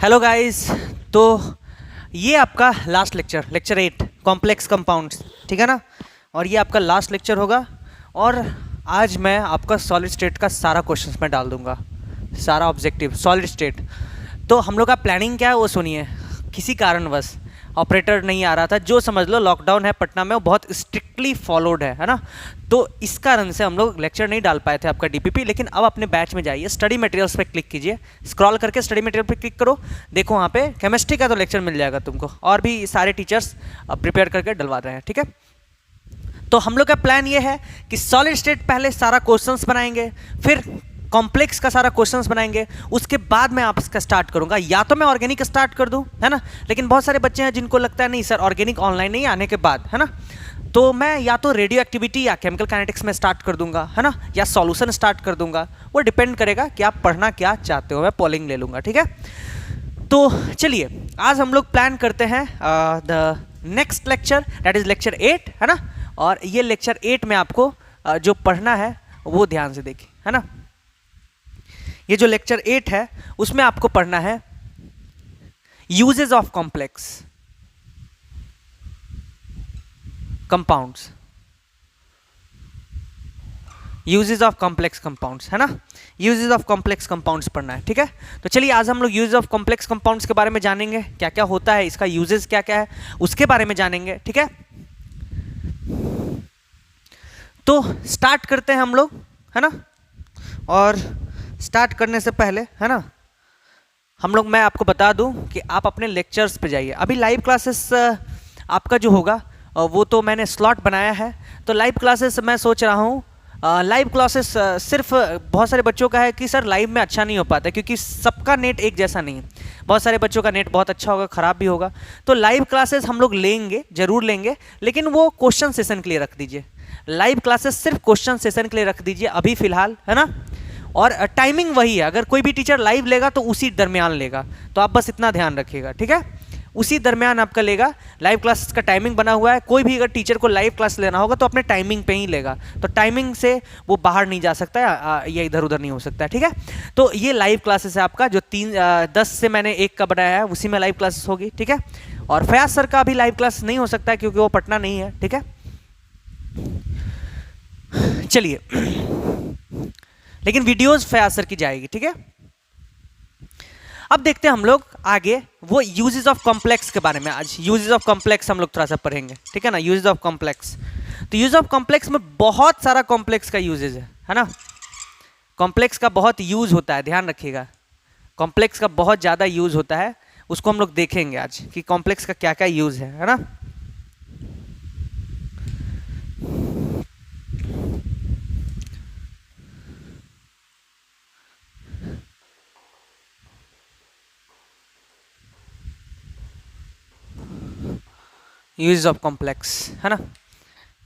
Hello guys. तो ये आपका लास्ट लेक्चर 8 कॉम्प्लेक्स कंपाउंड्स, ठीक है ना। और ये आपका लास्ट लेक्चर होगा। और आज मैं आपका सॉलिड स्टेट का सारा क्वेश्चंस मैं डाल दूंगा, सारा ऑब्जेक्टिव सॉलिड स्टेट। तो हम लोग का प्लानिंग क्या है वो सुनिए। किसी कारणवश ऑपरेटर नहीं आ रहा था, जो समझ लो लॉकडाउन है पटना में, वो बहुत स्ट्रिक्टली फॉलोड है ना। तो इस कारण से हम लोग लेक्चर नहीं डाल पाए थे आपका डीपीपी। लेकिन अब अपने बैच में जाइए, स्टडी मटेरियल्स पे क्लिक कीजिए, स्क्रॉल करके स्टडी मटेरियल पे क्लिक करो, देखो वहाँ पे केमिस्ट्री का तो लेक्चर मिल जाएगा तुमको, और भी सारे टीचर्स प्रिपेयर करके डलवा रहे हैं, ठीक है। तो हम लोग का प्लान ये है कि सॉलिड स्टेट पहले सारा क्वेश्चंस बनाएंगे, फिर कॉम्प्लेक्स का सारा क्वेश्चंस बनाएंगे, उसके बाद मैं आपका स्टार्ट करूंगा। या तो मैं ऑर्गेनिक स्टार्ट कर दूं, है ना। लेकिन बहुत सारे बच्चे हैं जिनको लगता है नहीं सर ऑर्गेनिक ऑनलाइन नहीं आने के बाद, है ना। तो मैं या तो रेडियो एक्टिविटी या केमिकल काइनेटिक्स में स्टार्ट कर दूंगा, है ना, या सॉल्यूशन स्टार्ट कर दूंगा। वो डिपेंड करेगा कि आप पढ़ना क्या चाहते हो, मैं पोलिंग ले लूंगा, ठीक है। तो चलिए आज हम लोग प्लान करते हैं the next lecture, that is lecture 8, है ना। और ये लेक्चर 8 में आपको जो पढ़ना है वो ध्यान से देखिए, है ना। ये जो लेक्चर 8 है उसमें आपको पढ़ना है uses of complex compounds, uses of complex compounds, है ना। यूजेस ऑफ कॉम्प्लेक्स कंपाउंड्स पढ़ना है, ठीक है। तो चलिए आज हम लोग यूजेस ऑफ कॉम्प्लेक्स कंपाउंड्स के बारे में जानेंगे, क्या क्या होता है, इसका यूजेस क्या क्या है उसके बारे में जानेंगे, ठीक है। तो स्टार्ट करते हैं हम लोग, है ना। और स्टार्ट करने से पहले, है ना, हम लोग, मैं आपको बता दूं कि आप अपने लेक्चर्स पे जाइए। अभी लाइव क्लासेस आपका जो होगा वो तो मैंने स्लॉट बनाया है। तो लाइव क्लासेस मैं सोच रहा हूँ, लाइव क्लासेस सिर्फ बहुत सारे बच्चों का है कि सर लाइव में अच्छा नहीं हो पाता, क्योंकि सबका नेट एक जैसा नहीं है। बहुत सारे बच्चों का नेट बहुत अच्छा होगा, ख़राब भी होगा। तो लाइव क्लासेस हम लोग लेंगे, ज़रूर लेंगे, लेकिन वो क्वेश्चन सेशन के लिए रख दीजिए। लाइव क्लासेस सिर्फ क्वेश्चन सेशन के लिए रख दीजिए अभी फ़िलहाल, है ना। और टाइमिंग वही है, अगर कोई भी टीचर लाइव लेगा तो उसी दरमियान लेगा, तो आप बस इतना ध्यान रखिएगा, ठीक है। उसी दरमियान आपका लेगा। लाइव क्लास का टाइमिंग बना हुआ है, कोई भी अगर टीचर को लाइव क्लास लेना होगा तो अपने टाइमिंग पे ही लेगा। तो टाइमिंग से वो बाहर नहीं जा सकता है या इधर उधर नहीं हो सकता है, ठीक है। तो ये लाइव क्लासेस है आपका, जो 10 से मैंने 1 का बनाया है, उसी में लाइव क्लासेस होगी, ठीक है। और फयाज सर का अभी लाइव क्लास नहीं हो सकता है क्योंकि वो पटना नहीं है, ठीक है। चलिए, लेकिन वीडियोस फयाज सर की जाएगी, ठीक है। अब देखते हैं हम लोग आगे वो यूजेस ऑफ कॉम्प्लेक्स के बारे में। आज यूजेस ऑफ कॉम्प्लेक्स हम लोग थोड़ा सा पढ़ेंगे, ठीक है ना। यूजेस ऑफ कॉम्प्लेक्स, तो यूज ऑफ कॉम्प्लेक्स में बहुत सारा कॉम्प्लेक्स का यूजेस है ना। कॉम्प्लेक्स का बहुत यूज होता है, ध्यान रखिएगा। कॉम्प्लेक्स का बहुत ज़्यादा यूज होता है, उसको हम लोग देखेंगे आज कि कॉम्प्लेक्स का क्या क्या यूज है ना। यूज ऑफ कॉम्प्लेक्स, है ना।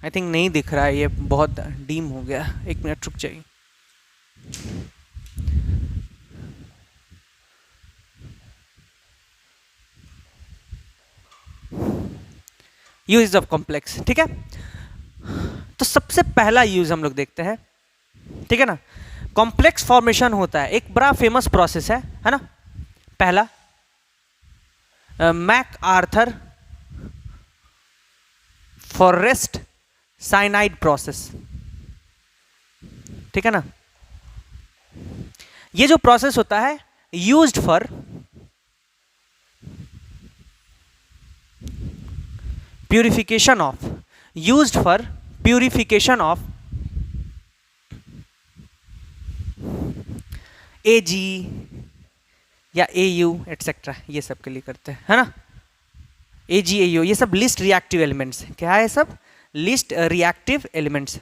आई थिंक नहीं दिख रहा है, ये बहुत डीम हो गया, 1 मिनट रुक जाइए। यूज ऑफ कॉम्प्लेक्स, ठीक है। तो सबसे पहला यूज हम लोग देखते हैं, ठीक है ना। कॉम्प्लेक्स फॉर्मेशन होता है, एक बड़ा फेमस प्रोसेस है ना। पहला MacArthur Forrest cyanide process, ठीक है ना। ये जो प्रोसेस होता है used for purification of AG या AU एटसेट्रा, ये सब के लिए करते हैं, है ना। AgAO ये सब लिस्ट रिएक्टिव एलिमेंट्स, क्या है सब लिस्ट रिएक्टिव एलिमेंट्स।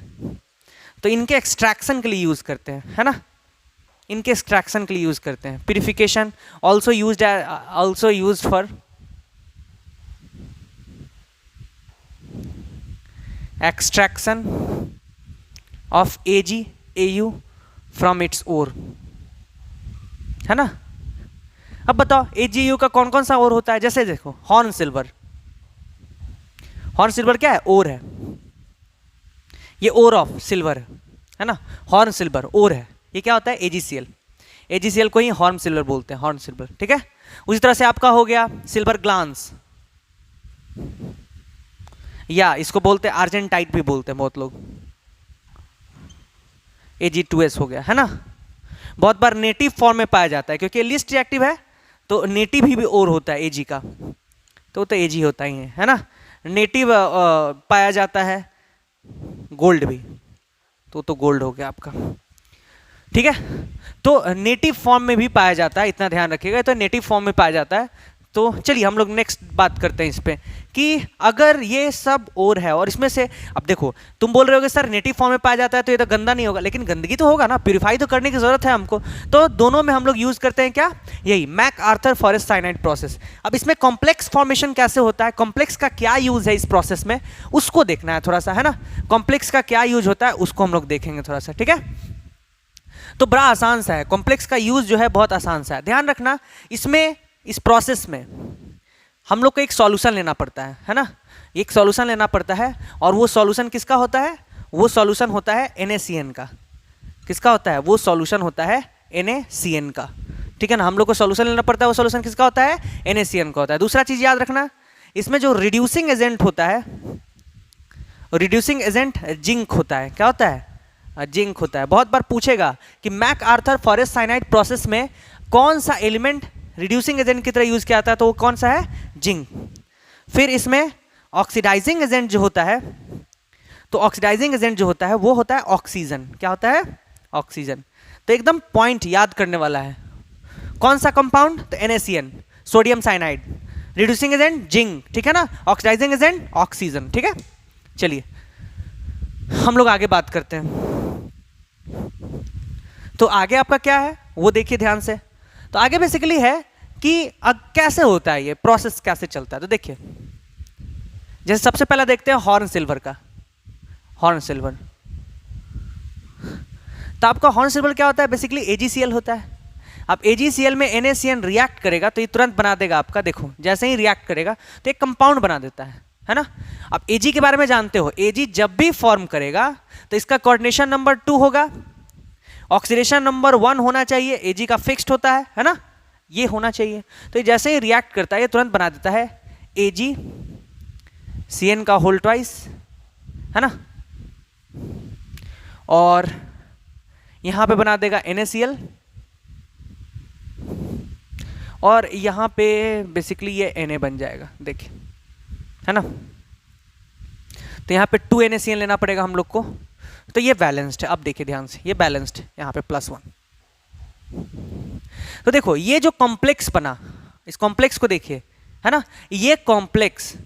तो इनके एक्सट्रैक्शन के लिए यूज करते हैं, है ना। इनके एक्सट्रैक्शन के लिए यूज करते हैं। Purification also used for extraction of AgAU from its ore, है ना। अब बताओ AgAU का कौन कौन सा ओर होता है। जैसे देखो हॉर्न सिल्वर क्या है, ओर है। ये ओर ऑफ सिल्वर है ना। हॉर्न सिल्वर ओर है, ये क्या होता है AgCl। AgCl को ही हॉर्न सिल्वर बोलते हैं, हॉर्न सिल्वर, ठीक है। उसी तरह से आपका हो गया सिल्वर ग्लांस, या इसको बोलते हैं आर्जेंटाइट भी बोलते हैं बहुत लोग, Ag2S हो गया, है ना। बहुत बार नेटिव फॉर्म में पाया जाता है क्योंकि लिस्ट रिएक्टिव है, तो नेटिव ही भी और होता है Ag का, तो Ag होता ही है ना। नेटिव पाया जाता है गोल्ड भी, तो गोल्ड हो गया आपका, ठीक है। तो नेटिव फॉर्म में भी पाया जाता है, इतना ध्यान रखिएगा, तो नेटिव फॉर्म में पाया जाता है। तो चलिए हम लोग नेक्स्ट बात करते हैं इस पे कि अगर ये सब और है और इसमें से, अब देखो तुम बोल रहे होगे सर नेटिव फॉर्म में पाया जाता है तो ये तो गंदा नहीं होगा, लेकिन गंदगी तो होगा ना, प्यूरिफाई तो करने की जरूरत है हमको। तो दोनों में हम लोग यूज करते हैं क्या, यही MacArthur Forrest cyanide process. अब इसमें कॉम्प्लेक्स फॉर्मेशन कैसे होता है, कॉम्प्लेक्स का क्या यूज है इस प्रोसेस में, उसको देखना है थोड़ा सा, है ना। कॉम्प्लेक्स का क्या यूज होता है उसको हम लोग देखेंगे थोड़ा सा, ठीक है। तो बड़ा आसान सा है, कॉम्प्लेक्स का यूज जो है बहुत आसान सा है। ध्यान रखना इसमें, इस प्रोसेस में हम लोग को एक सॉल्यूशन लेना पड़ता है ना, एक सॉल्यूशन लेना पड़ता है। और वो सॉल्यूशन किसका होता है, वो सॉल्यूशन होता है NaCN का। किसका होता है, वो सॉल्यूशन होता है NaCN का, ठीक है ना। हम लोग को सॉल्यूशन लेना पड़ता है, वो सॉल्यूशन किसका होता है, NaCN का होता है। दूसरा चीज याद रखना, इसमें जो रिड्यूसिंग एजेंट होता है, रिड्यूसिंग एजेंट जिंक होता है। क्या होता है, जिंक होता है। बहुत बार पूछेगा कि MacArthur Forrest cyanide process में कौन सा एलिमेंट रिड्यूसिंग एजेंट की तरह यूज किया जाता है, तो वो कौन सा है, जिंक। फिर इसमें ऑक्सीडाइजिंग एजेंट जो होता है, तो ऑक्सीडाइजिंग एजेंट जो होता है वो होता है ऑक्सीजन। क्या होता है, ऑक्सीजन। तो एकदम पॉइंट याद करने वाला है। कौन सा कंपाउंड, तो NaCN, sodium cyanide. Reducing agent zinc, ठीक है ना। ऑक्सीडाइजिंग एजेंट ऑक्सीजन, ठीक है। चलिए हम लोग आगे बात करते हैं। तो आगे आपका क्या है वो देखिए ध्यान से। तो आगे बेसिकली है कि कैसे होता है ये प्रोसेस, कैसे चलता है। तो देखिए जैसे सबसे पहला देखते हैं हॉर्न सिल्वर का, हॉर्न सिल्वर। तो आपका हॉर्न सिल्वर क्या होता है, बेसिकली AgCl होता है। अब AgCl में NaCN रिएक्ट करेगा तो ये तुरंत बना देगा आपका, देखो जैसे ही रिएक्ट करेगा तो एक कंपाउंड बना देता है ना। अब Ag के बारे में जानते हो, Ag जब भी फॉर्म करेगा तो इसका कोऑर्डिनेशन नंबर 2 होगा, ऑक्सीडेशन नंबर 1 होना चाहिए, Ag का फिक्स्ड होता है ना, ये होना चाहिए। तो ये जैसे ही रिएक्ट करता है ये तुरंत बना देता है AgCN का होल ट्वाइस, है ना। और यहां पे बना देगा NaCl, और यहां पे बेसिकली ये Na बन जाएगा, देखिए, है ना। तो यहाँ पे 2 NaCN लेना पड़ेगा हम लोग को। तो ये बैलेंस्ड है, अब देखिए ध्यान से, ये बैलेंस्ड है, यहाँ पे +1। तो देखो ये जो कॉम्प्लेक्स बना, इस कॉम्प्लेक्स को देखिए, है ना। ये कॉम्प्लेक्स,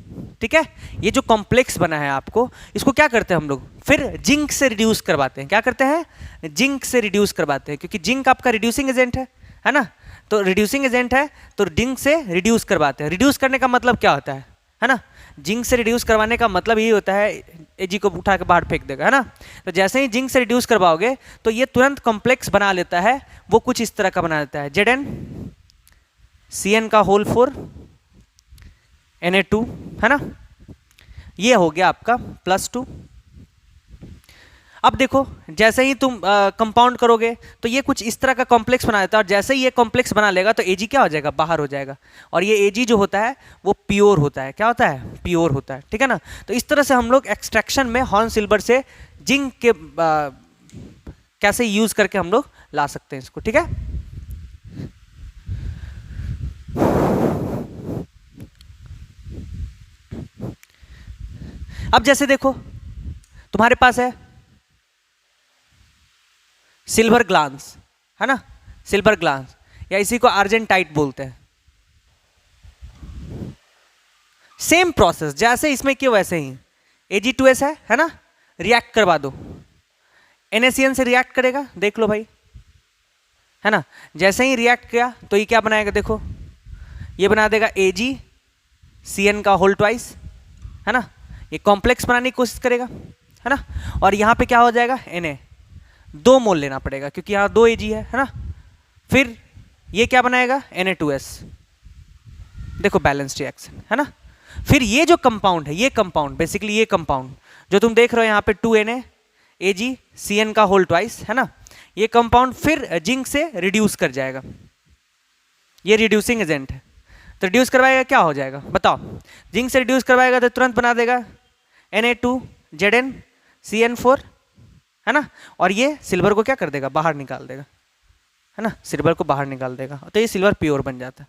ठीक है, ये जो कॉम्प्लेक्स बना है आपको, इसको क्या करते हैं हम लोग, फिर जिंक से रिड्यूस करवाते हैं। क्या करते हैं, जिंक से रिड्यूस करवाते हैं, क्योंकि जिंक आपका रिड्यूसिंग एजेंट है ना। तो रिड्यूसिंग एजेंट है तो जिंक से रिड्यूस करवाते हैं। रिड्यूस करने का मतलब क्या होता है ना। जिंक से रिड्यूस करवाने का मतलब यही होता है, Ag को उठा के बाहर फेंक देगा, है ना। तो जैसे ही जिंक से रिड्यूस करवाओगे तो ये तुरंत कॉम्प्लेक्स बना लेता है, वो कुछ इस तरह का बना देता है, ZnCN का होल 4 Na2, है ना। ये हो गया आपका +2। अब देखो जैसे ही तुम कंपाउंड करोगे तो ये कुछ इस तरह का कॉम्प्लेक्स बना देता है, और जैसे ही ये कॉम्प्लेक्स बना लेगा तो Ag क्या हो जाएगा, बाहर हो जाएगा। और ये Ag जो होता है वो प्योर होता है। क्या होता है, प्योर होता है, ठीक है ना। तो इस तरह से हम लोग एक्सट्रैक्शन में हॉर्न सिल्वर से जिंक के कैसे यूज करके हम लोग ला सकते हैं इसको, ठीक है। अब जैसे देखो तुम्हारे पास है सिल्वर ग्लांस, है ना, सिल्वर ग्लांस, या इसी को आर्जेंटाइट बोलते हैं। सेम प्रोसेस जैसे इसमें क्यों वैसे ही Ag2S है ना। रिएक्ट करवा दो, NaCN से रिएक्ट करेगा, देख लो भाई, है ना। जैसे ही रिएक्ट किया तो ये क्या बनाएगा, देखो ये बना देगा AgCN का होल ट्वाइस, है ना। ये कॉम्प्लेक्स बनाने की कोशिश करेगा, है ना। और यहाँ पे क्या हो जाएगा, Na 2 मोल लेना पड़ेगा क्योंकि यहाँ 2 Ag है ना। फिर ये क्या बनाएगा, Na2S, देखो बैलेंस रिएक्शन, है ना। फिर ये जो कंपाउंड है, ये कंपाउंड बेसिकली, ये कंपाउंड जो तुम देख रहे हो यहाँ पे 2 Na AgCN का होल ट्वाइस, है ना, ये कंपाउंड फिर जिंक से रिड्यूस कर जाएगा, ये रिड्यूसिंग एजेंट है, तो रिड्यूस करवाएगा क्या हो जाएगा बताओ, जिंक से रिड्यूस करवाएगा तो तुरंत बना देगा Na2ZnCN4, है ना, और ये सिल्वर को क्या कर देगा, बाहर निकाल देगा, है ना, सिल्वर को बाहर निकाल देगा, तो ये सिल्वर प्योर बन जाता है।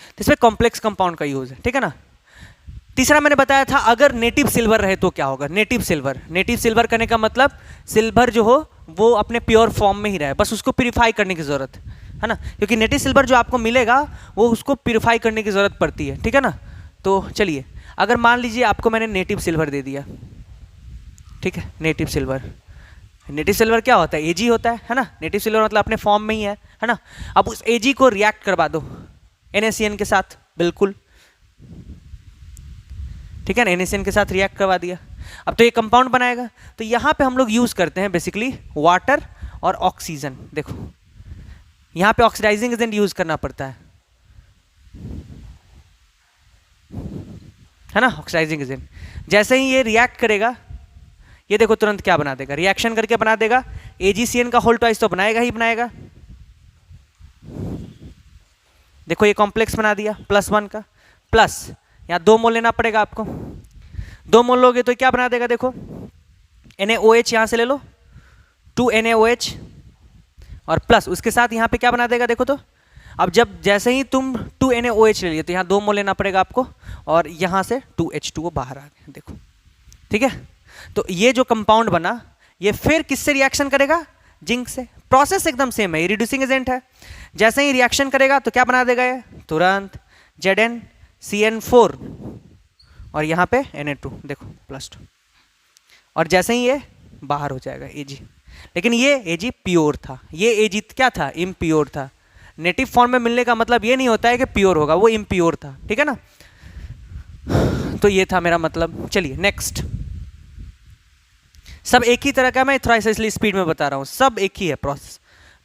तो इसमें कॉम्प्लेक्स कंपाउंड का यूज है, ठीक है ना। तीसरा मैंने बताया था अगर नेटिव सिल्वर रहे तो क्या होगा, नेटिव सिल्वर करने का मतलब सिल्वर जो हो वो अपने प्योर फॉर्म में ही रहे, बस उसको प्यूरिफाई करने की जरूरत है ना, क्योंकि नेटिव सिल्वर जो आपको मिलेगा वो उसको प्यूरिफाई करने की जरूरत पड़ती है, ठीक है ना। तो चलिए अगर मान लीजिए आपको मैंने नेटिव सिल्वर दे दिया, ठीक है, नेटिव सिल्वर क्या होता है, एजी होता है ना, नेटिव सिल्वर मतलब अपने फॉर्म में ही है ना। अब उस एजी को रिएक्ट करवा दो NaCN के साथ, बिल्कुल ठीक है ना, NaCN के साथ रिएक्ट करवा दिया, अब तो ये कंपाउंड बनाएगा। तो यहाँ पे हम लोग यूज करते हैं बेसिकली वाटर और ऑक्सीजन, देखो यहाँ पे ऑक्सीडाइजिंग एजेंट यूज करना पड़ता है ना, ऑक्सीडाइजिंग एजेंट। जैसे ही ये रिएक्ट करेगा, ये देखो तुरंत क्या बना देगा, रिएक्शन करके बना देगा AgCN का होल ट्वाइस, तो बनाएगा ही बनाएगा। देखो ये कॉम्प्लेक्स बना दिया +1 का, प्लस यहाँ 2 मोल लेना पड़ेगा आपको, 2 मोल लोगे तो क्या बना देगा, देखो NaOH यहाँ से ले लो 2 NaOH, और प्लस उसके साथ यहाँ पे क्या बना देगा, देखो तो अब जब जैसे ही तुम 2 NaOH ले लिए तो यहाँ 2 मोल लेना पड़ेगा आपको, और यहाँ से 2H2O बाहर आ गया, देखो ठीक है। तो ये जो कंपाउंड बना ये फिर किससे रिएक्शन करेगा, जिंक से, प्रोसेस एकदम सेम है, ये रिड्यूसिंग एजेंट है। जैसे ही रिएक्शन करेगा तो क्या बना देगा ये, तुरंत ZnCN4 और यहाँ पे Na2, देखो +2, और जैसे ही ये बाहर हो जाएगा Ag, लेकिन ये Ag प्योर था, ये Ag क्या था, इम्प्योर था। नेटिव फॉर्म में मिलने का मतलब ये नहीं होता है कि प्योर होगा, वो इम्प्योर था, ठीक है ना। तो ये था मेरा मतलब। चलिए नेक्स्ट, सब एक ही तरह का, मैं थोड़ा सा इसलिए स्पीड में बता रहा हूँ, सब एक ही है प्रोसेस।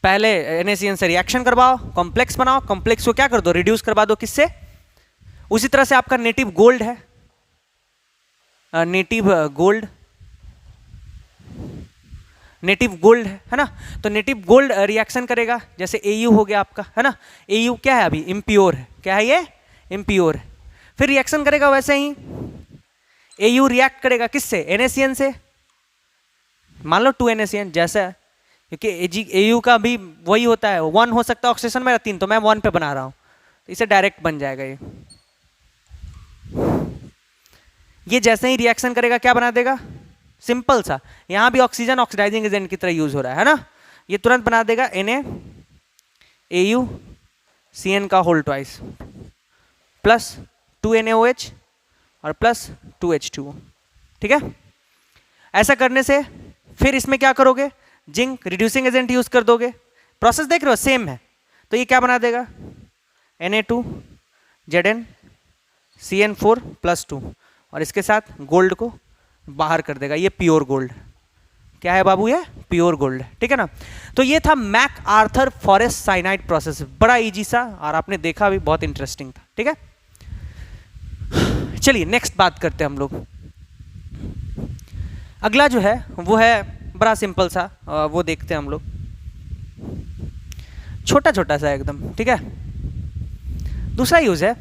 पहले NaCN से रिएक्शन करवाओ, कॉम्प्लेक्स बनाओ, कॉम्प्लेक्स को क्या कर दो, रिड्यूस करवा दो, किससे, उसी तरह से आपका नेटिव गोल्ड है, नेटिव गोल्ड है ना, तो नेटिव गोल्ड रिएक्शन करेगा, जैसे Au हो गया आपका, है ना, Au क्या है अभी, इम्प्योर है, क्या है ये, इम्प्योर है। फिर रिएक्शन करेगा वैसे ही Au रिएक्ट करेगा किससे, NaCN से, मान लो 2 NaCN जैसा, क्योंकि Au का भी वही होता है, 1 हो सकता है ऑक्सीडेशन मेरा 3, तो मैं 1 पे बना रहा हूँ, तो इसे डायरेक्ट बन जाएगा ये जैसे ही रिएक्शन करेगा क्या बना देगा, सिंपल सा, यहाँ भी ऑक्सीजन ऑक्सीडाइजिंग एजेंट की तरह यूज हो रहा है ना, ये तुरंत बना देगा NaAuCN का होल ट्वाइस प्लस 2 NaOH और प्लस 2H2O, ठीक है। ऐसा करने से फिर इसमें क्या करोगे, जिंक रिड्यूसिंग एजेंट यूज कर दोगे, प्रोसेस देख रहे हो सेम है, तो ये क्या बना देगा Na2ZnCN4 +2, और इसके साथ गोल्ड को बाहर कर देगा, ये प्योर गोल्ड, क्या है बाबू, ये प्योर गोल्ड, ठीक है ना। तो ये था MacArthur Forrest cyanide process, बड़ा इजी सा, और आपने देखा भी बहुत इंटरेस्टिंग था, ठीक है। चलिए नेक्स्ट बात करते हैं हम लोग। अगला जो है वो है बड़ा सिंपल सा, वो देखते हैं हम लोग, छोटा छोटा सा एकदम, ठीक है। दूसरा यूज है,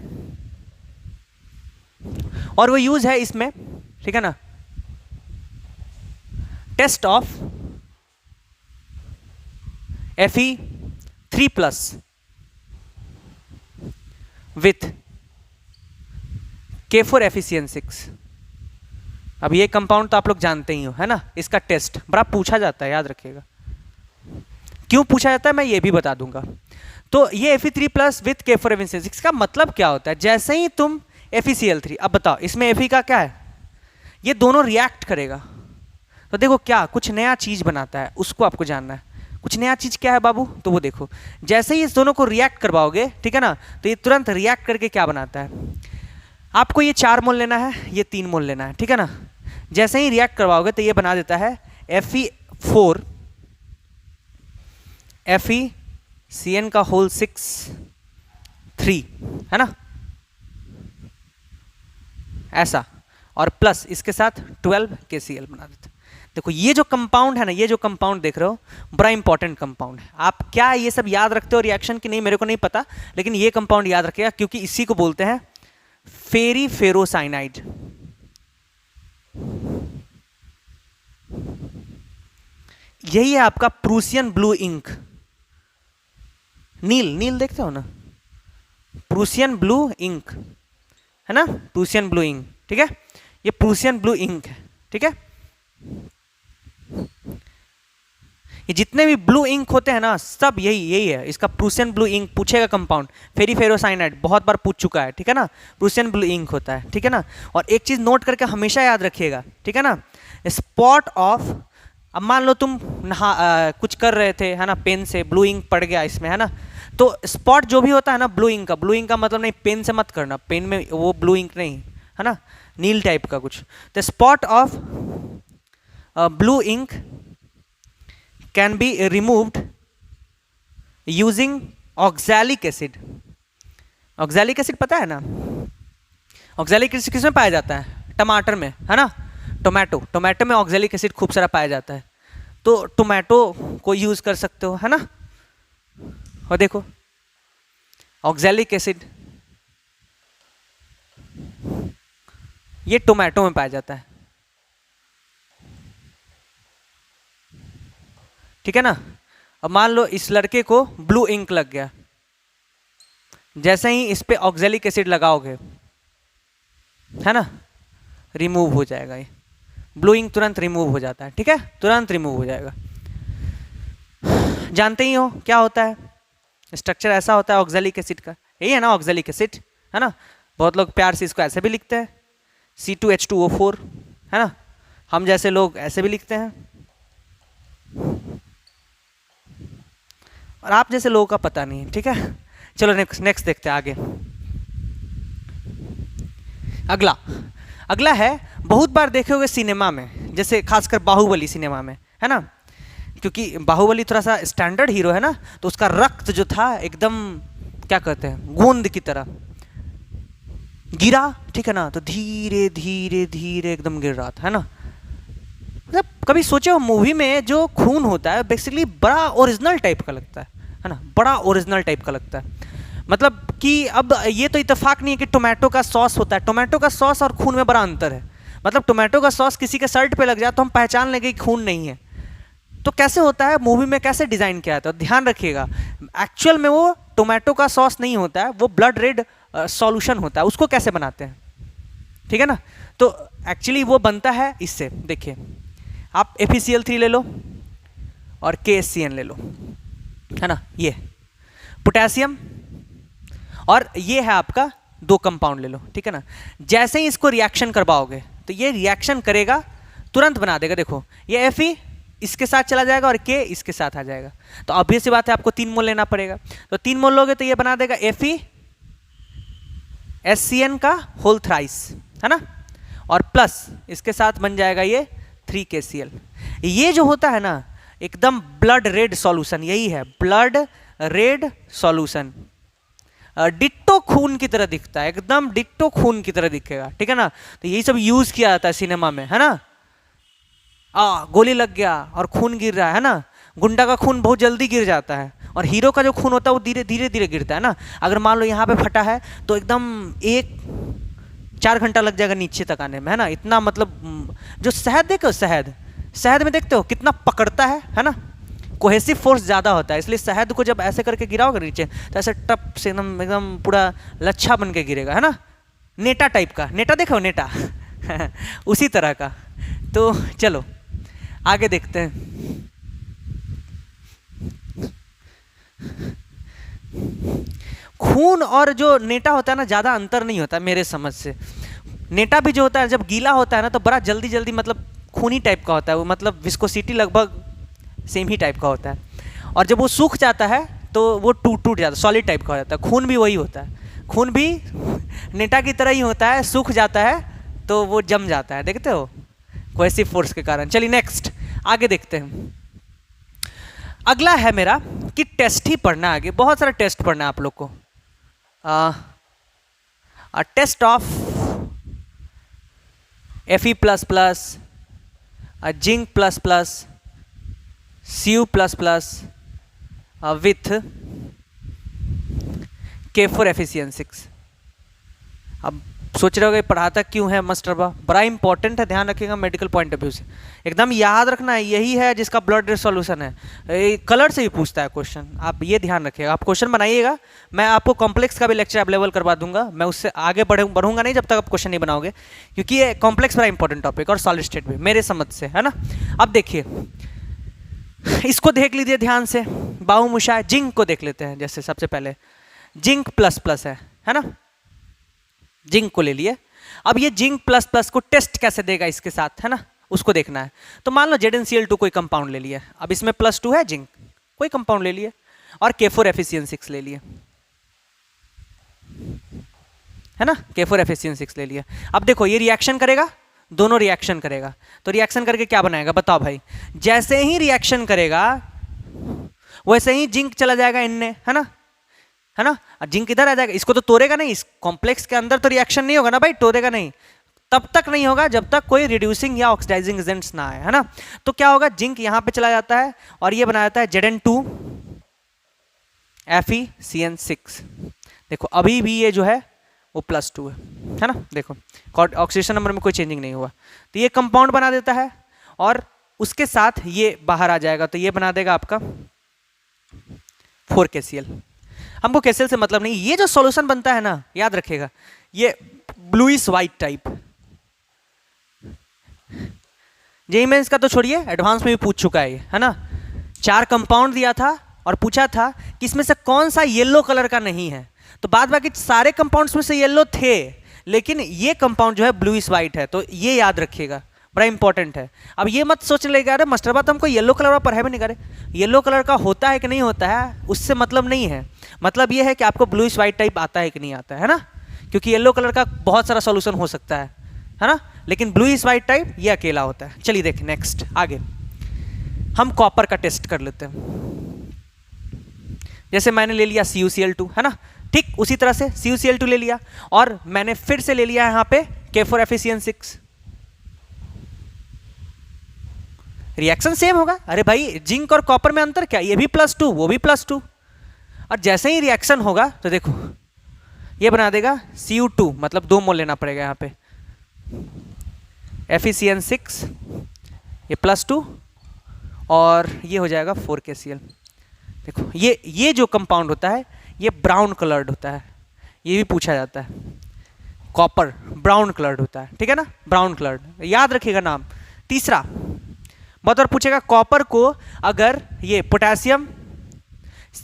और वो यूज है इसमें, ठीक है ना, test of Fe3+ with K4FeCN6। अब ये कंपाउंड तो आप लोग जानते ही हो, है ना, इसका टेस्ट बड़ा पूछा जाता है, याद रखिएगा क्यों पूछा जाता है मैं ये भी बता दूंगा। तो ये Fe3+ विथ K4FeCN6 का मतलब क्या होता है, जैसे ही तुम FeCl3, अब बताओ इसमें Fe का क्या है, ये दोनों रिएक्ट करेगा, तो देखो क्या कुछ नया चीज बनाता है, उसको आपको जानना है, कुछ नया चीज क्या है बाबू, तो वो देखो जैसे ही इस दोनों को रिएक्ट करवाओगे, ठीक है ना, तो ये तुरंत रिएक्ट करके क्या बनाता है, आपको ये 4 मोल लेना है, ये 3 मोल लेना है, ठीक है ना। जैसे ही रिएक्ट करवाओगे तो ये बना देता है Fe4 FeCN का होल 6 3, है ना, ऐसा, और प्लस इसके साथ 12 KCl बना देते हैं। देखो ये जो कंपाउंड है ना, ये जो कंपाउंड देख रहे हो बड़ा इंपॉर्टेंट कंपाउंड है। आप क्या ये सब याद रखते हो रिएक्शन की नहीं मेरे को नहीं पता, लेकिन ये कंपाउंड याद रखिएगा क्योंकि इसी को बोलते हैं फेरीफेरोसाइनाइड। यही है आपका प्रूसियन ब्लू इंक। नील नील देखते हो ना, प्रूसियन ब्लू इंक है ना, प्रूसियन ब्लू इंक, ठीक है, ये प्रूसियन ब्लू इंक है, ठीक है। ये जितने भी ब्लू इंक होते हैं ना सब यही है, इसका प्रूसियन ब्लू इंक पूछेगा कंपाउंड, फेरीफेरोसाइनाइड बहुत बार पूछ चुका है, ठीक है ना, प्रूसियन ब्लू इंक होता है, ठीक है ना। और एक चीज नोट करके हमेशा याद रखिएगा, ठीक है ना, स्पॉट ऑफ, अब मान लो तुम कुछ कर रहे थे है ना, पेन से ब्लू इंक पड़ गया इसमें है ना, तो स्पॉट जो भी होता है ना ब्लू इंक का मतलब नहीं पेन से मत करना, पेन में वो ब्लू इंक नहीं है ना, नील टाइप का कुछ। The spot of blue ink can be removed using oxalic acid. Oxalic acid पता है ना, ऑक्सैलिक एसिड किसमें पाया जाता है, टमाटर में है ना, टोमेटो में ऑक्सैलिक एसिड खूब सारा पाया जाता है, तो टोमेटो को यूज कर सकते हो है ना। और देखो ऑक्सैलिक एसिड ये टोमेटो में पाया जाता है, ठीक है ना। अब मान लो इस लड़के को ब्लू इंक लग गया, जैसे ही इस पे ऑक्सैलिक एसिड लगाओगे है ना, रिमूव हो जाएगा, ये ब्लू इंक तुरंत रिमूव हो जाता है, ठीक है, तुरंत रिमूव हो जाएगा। जानते ही हो क्या होता है, स्ट्रक्चर ऐसा होता है ऑक्सैलिक एसिड का, यही है ना ऑक्सैलिक एसिड है ना। बहुत लोग प्यार से इसको ऐसे भी लिखते हैं C2H2O4 है ना, हम जैसे लोग ऐसे भी लिखते हैं, और आप जैसे लोगों का पता नहीं, ठीक है। चलो नेक्स्ट देखते हैं आगे। अगला है, बहुत बार देखे होंगे सिनेमा में, जैसे खासकर बाहुबली सिनेमा में है ना, क्योंकि बाहुबली थोड़ा सा स्टैंडर्ड हीरो है ना, तो उसका रक्त जो था एकदम क्या कहते हैं गोंद की तरह गिरा, ठीक है ना, तो धीरे धीरे धीरे एकदम गिर रहा था है ना। मतलब कभी सोचे हो मूवी में जो खून होता है बेसिकली बड़ा ओरिजिनल टाइप का लगता है ना, बड़ा ओरिजिनल टाइप का लगता है। मतलब कि अब ये तो इत्तेफाक नहीं है कि टोमेटो का सॉस होता है, टोमेटो का सॉस और खून में बड़ा अंतर है। मतलब टोमेटो का सॉस किसी के शर्ट पे लग जाए तो हम पहचान लेंगे कि खून नहीं है, तो कैसे होता है मूवी में, कैसे डिजाइन किया था, ध्यान रखिएगा। एक्चुअल में वो टोमेटो का सॉस नहीं होता है, वो ब्लड रेड सॉल्यूशन होता है, उसको कैसे बनाते हैं, ठीक है ना। तो एक्चुअली वो बनता है इससे, देखिए आप FeCl3 ले लो और KHCN ले लो है ना, ये पोटेशियम, और ये है आपका 2 कंपाउंड ले लो, ठीक है ना। जैसे ही इसको रिएक्शन करवाओगे तो ये रिएक्शन करेगा, तुरंत बना देगा। देखो ये Fe इसके साथ चला जाएगा और K इसके साथ आ जाएगा, तो ऑब्वियस सी बात है आपको 3 मोल लेना पड़ेगा, तो 3 मोल लोगे तो ये बना देगा FeSCN का होल थ्राइस है ना, और प्लस इसके साथ बन जाएगा ये 3KCl। ये जो होता है ना एकदम ब्लड रेड सॉल्यूशन, यही है ब्लड रेड सॉल्यूशन, डिट्टो खून की तरह दिखता है, एकदम डिट्टो खून की तरह दिखेगा, ठीक है ना। तो यही सब यूज किया जाता है सिनेमा में है ना। गोली लग गया और खून गिर रहा है ना, गुंडा का खून बहुत जल्दी गिर जाता है और हीरो का जो खून होता है वो धीरे धीरे धीरे गिरता है ना। अगर मान लो यहाँ पे फटा है तो एकदम 4 घंटा लग जाएगा नीचे तक आने में है ना, इतना मतलब। जो शहद देखो, शहद में देखते हो कितना पकड़ता है ना, कोहेसिव फोर्स ज़्यादा होता है, इसलिए शहद को जब ऐसे करके गिराओगे नीचे तो ऐसे टप से एकदम पूरा लच्छा बन के गिरेगा है ना, नेटा टाइप का, नेटा देखो नेटा उसी तरह का। तो चलो आगे देखते हैं। खून और जो नेटा होता है ना ज़्यादा अंतर नहीं होता मेरे समझ से। नेटा भी जो होता है जब गीला होता है ना तो बड़ा जल्दी जल्दी मतलब खूनी टाइप का होता है वो, मतलब विस्कोसिटी लगभग सेम ही टाइप का होता है, और जब वो सूख जाता है तो वो टूट जाता है, सॉलिड टाइप का हो जाता है। खून भी वही होता है, खून भी नेटा की तरह ही होता है, सूख जाता है तो वो जम जाता है, देखते हो कोहेसिव फोर्स के कारण। चलिए नेक्स्ट आगे देखते हैं। अगला है मेरा कि टेस्ट ही पढ़ना है, आगे बहुत सारा टेस्ट पढ़ना है आप लोग को। Test of Fe++, zinc plus plus Cu++ with K4Fe6। अब सोच रहे होगे पढ़ाता क्यों है मास्टरबा, बड़ा इंपॉर्टेंट है, ध्यान रखिएगा मेडिकल पॉइंट ऑफ व्यू से, एकदम याद रखना है, यही है जिसका ब्लड सॉल्यूशन है। कलर से भी पूछता है क्वेश्चन, आप ये ध्यान रखिएगा, आप क्वेश्चन बनाइएगा। मैं आपको कॉम्प्लेक्स का भी लेक्चर अवेलेबल करवा दूंगा, मैं उससे आगे बढ़ूंगा नहीं जब तक आप क्वेश्चन नहीं बनाओगे, क्योंकि ये कॉम्प्लेक्स बड़ा इंपॉर्टेंट टॉपिक और सॉलिड स्टेट भी मेरे समझ से, है ना। अब देखिए इसको देख लीजिए ध्यान से, बाहुमुशा जिंक को देख लेते हैं। जैसे सबसे पहले जिंक प्लस प्लस है ना, जिंक को ले लिए। अब ये जिंक प्लस प्लस को टेस्ट कैसे देगा इसके साथ, है ना, उसको देखना है। तो मान लो ZnCl2 कोई कंपाउंड ले लिया, अब इसमें +2 है जिंक, कोई कंपाउंड ले लिए, और K4Fe6 ले लिए, है ना, K4Fe6 ले लिया। अब देखो ये रिएक्शन करेगा, दोनों रिएक्शन करेगा, तो रिएक्शन करके क्या बनाएगा बताओ भाई। जैसे ही रिएक्शन करेगा वैसे ही जिंक चला जाएगा इनने, है ना, जिंक इधर आ जाएगा, इसको तो तोड़ेगा नहीं, इस कॉम्प्लेक्स के अंदर तो रिएक्शन नहीं होगा ना भाई, तोड़ेगा नहीं, तब तक नहीं होगा जब तक कोई रिड्यूसिंग या ऑक्सीडाइजिंग एजेंट्स ना आए, है ना। तो क्या होगा, जिंक यहां पे चला जाता है और ये बना जाता है Zn2Fe6। देखो अभी भी ये जो है वो +2 है ना, देखो ऑक्सीडेशन नंबर में कोई चेंजिंग नहीं हुआ, तो ये कंपाउंड बना देता है और उसके साथ ये बाहर आ जाएगा, तो ये बना देगा आपका 4KCl। हमको KCl से मतलब नहीं, ये जो सॉल्यूशन बनता है ना, याद रखिएगा, ये bluish white type, JEE mains का तो छोड़िए, एडवांस में भी पूछ चुका है ये, है ना। 4 कंपाउंड दिया था और पूछा था कि इसमें से कौन सा येलो कलर का नहीं है, तो बाद बाकी सारे कंपाउंड्स में से येलो थे, लेकिन ये कंपाउंड जो है ब्लूइश वाइट है, तो ये याद रखिएगा, बड़ा इंपॉर्टेंट है। अब ये मत सोचने लगे अरे मास्टर बात हमको येलो कलर पर है भी नहीं करे, येलो कलर का होता है कि नहीं होता है उससे मतलब नहीं है, मतलब ये है कि आपको ब्लूइश वाइट टाइप आता है कि नहीं आता है ना, क्योंकि येलो कलर का बहुत सारा सॉल्यूशन हो सकता है ना, लेकिन ब्लूइश वाइट टाइप ये अकेला होता है। चलिए देखें नेक्स्ट, आगे हम कॉपर का टेस्ट कर लेते हैं। जैसे मैंने ले लिया CuCl2, है ना, ठीक उसी तरह से CuCl2 ले लिया और मैंने फिर से ले लिया यहाँ पे K4Fe6। रिएक्शन सेम होगा, अरे भाई जिंक और कॉपर में अंतर क्या, ये भी +2 वो भी +2, और जैसे ही रिएक्शन होगा तो देखो ये बना देगा Cu2, मतलब 2 मोल लेना पड़ेगा यहाँ पे, Fe6 ये +2 और ये हो जाएगा 4KCl। देखो ये जो कंपाउंड होता है ये ब्राउन कलर्ड होता है, ये भी पूछा जाता है, कॉपर ब्राउन कलर्ड होता है, ठीक है ना, ब्राउन कलर्ड, याद रखिएगा नाम। तीसरा बहुत बार पूछेगा, कॉपर को अगर ये पोटेशियम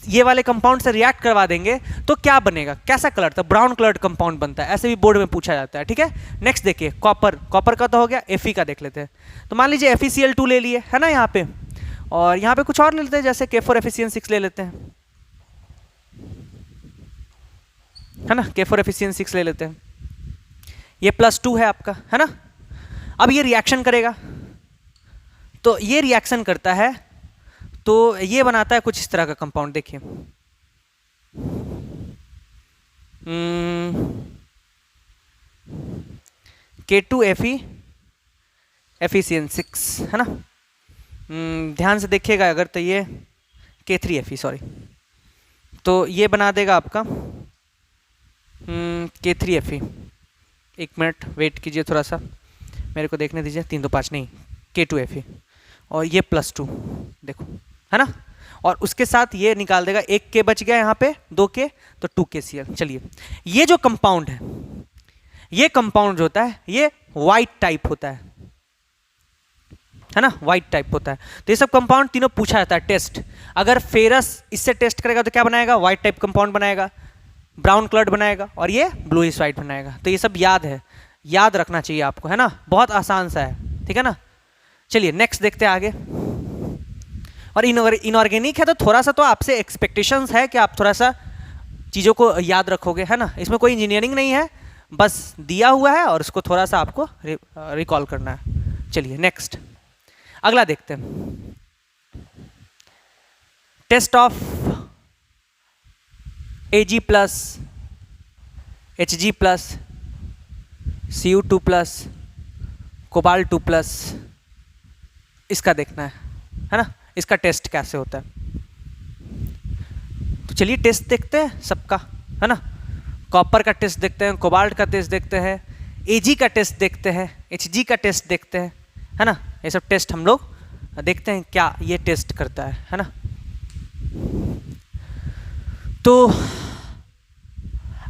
ये वाले कंपाउंड से रिएक्ट करवा देंगे तो क्या बनेगा, कैसा कलर, तो ब्राउन कलर्ड कंपाउंड बनता है, ऐसे भी बोर्ड में पूछा जाता है, ठीक है। नेक्स्ट देखिए कॉपर का तो हो गया, Fe का देख लेते हैं। तो मान लीजिए FeCl2 ले लिए, है ना यहाँ पे, और यहाँ पे कुछ और ले लेते हैं, जैसे K4Fe6 ले लेते हैं, है ना, K4Fe6 ले लेते हैं, ये +2 है आपका, है ना। अब ये रिएक्शन करेगा, तो ये रिएक्शन करता है तो ये बनाता है कुछ इस तरह का कंपाउंड, देखिए K2Fe6, है ना, ध्यान से देखिएगा अगर, तो ये K3Fe, सॉरी, तो ये बना देगा आपका K3Fe। 1 मिनट वेट कीजिए, थोड़ा सा मेरे को देखने दीजिए, 3 2 5 नहीं, K2Fe, और ये +2 देखो, है ना, और उसके साथ ये निकाल देगा, 1 K बच गया यहाँ पे, 2 K तो 2KCl। चलिए ये जो कंपाउंड है, ये कंपाउंड जो होता है ये वाइट टाइप होता है ना, वाइट टाइप होता है। तो ये सब कंपाउंड तीनों पूछा जाता है टेस्ट, अगर फेरस इससे टेस्ट करेगा तो क्या बनाएगा, वाइट टाइप कंपाउंड बनाएगा, ब्राउन कलर्ड बनाएगा, और ये ब्लूइश वाइट बनाएगा। तो ये सब याद रखना चाहिए आपको, है ना, बहुत आसान सा है, ठीक है ना। चलिए नेक्स्ट देखते हैं आगे। और इनऑर्गेनिक है तो थोड़ा सा तो आपसे एक्सपेक्टेशंस है कि आप थोड़ा सा चीज़ों को याद रखोगे, है ना, इसमें कोई इंजीनियरिंग नहीं है, बस दिया हुआ है और उसको थोड़ा सा आपको रिकॉल करना है। चलिए नेक्स्ट अगला देखते हैं, test of Ag+, Hg+, Cu2+, Cobalt2+, इसका देखना है ना, इसका टेस्ट कैसे होता है। तो चलिए टेस्ट देखते हैं सबका, है ना। कॉपर का टेस्ट देखते हैं, कोबाल्ट का टेस्ट देखते हैं, एजी का टेस्ट देखते हैं, एचजी का टेस्ट देखते हैं, है ना। ये सब टेस्ट हम लोग देखते हैं क्या ये टेस्ट करता है ना। तो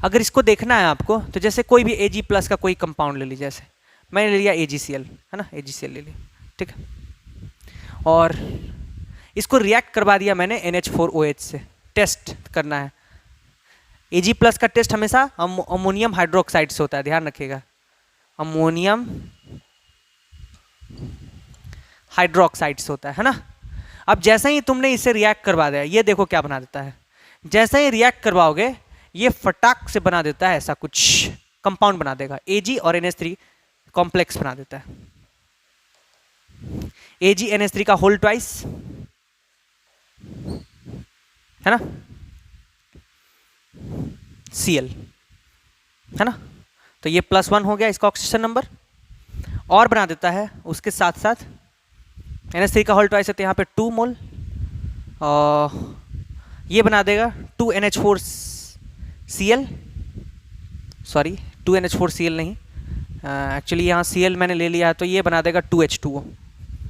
अगर इसको देखना है आपको, तो जैसे कोई भी Ag प्लस का कोई कंपाउंड ले लीजिए, जैसे मैंने ले लिया AgCl, है ना, AgCl ले लिया, ठीक है। और इसको रिएक्ट करवा दिया मैंने NH4OH से, टेस्ट करना है। Ag प्लस का टेस्ट हमेशा अमोनियम हाइड्रोक्साइड से होता है, ध्यान रखिएगा, अमोनियम हाइड्रोक्साइड से होता है ना। अब जैसे ही तुमने इसे रिएक्ट करवा दिया, ये देखो क्या बना देता है। जैसे ही रिएक्ट करवाओगे ये फटाक से बना देता है ऐसा कुछ कंपाउंड बना देगा, Ag और NH3 कॉम्प्लेक्स बना देता है। Ag NH3 का होल ट्वाइस, है ना, Cl, है ना। तो ये +1 हो गया इसका ऑक्सीजन नंबर, और बना देता है उसके साथ साथ NH3 का होल ट्वाइस है, तो यहाँ पे 2 मोल, ये बना देगा 2NH4Cl, सॉरी 2NH4Cl नहीं, एक्चुअली यहाँ Cl मैंने ले लिया है, तो ये बना देगा 2H2O,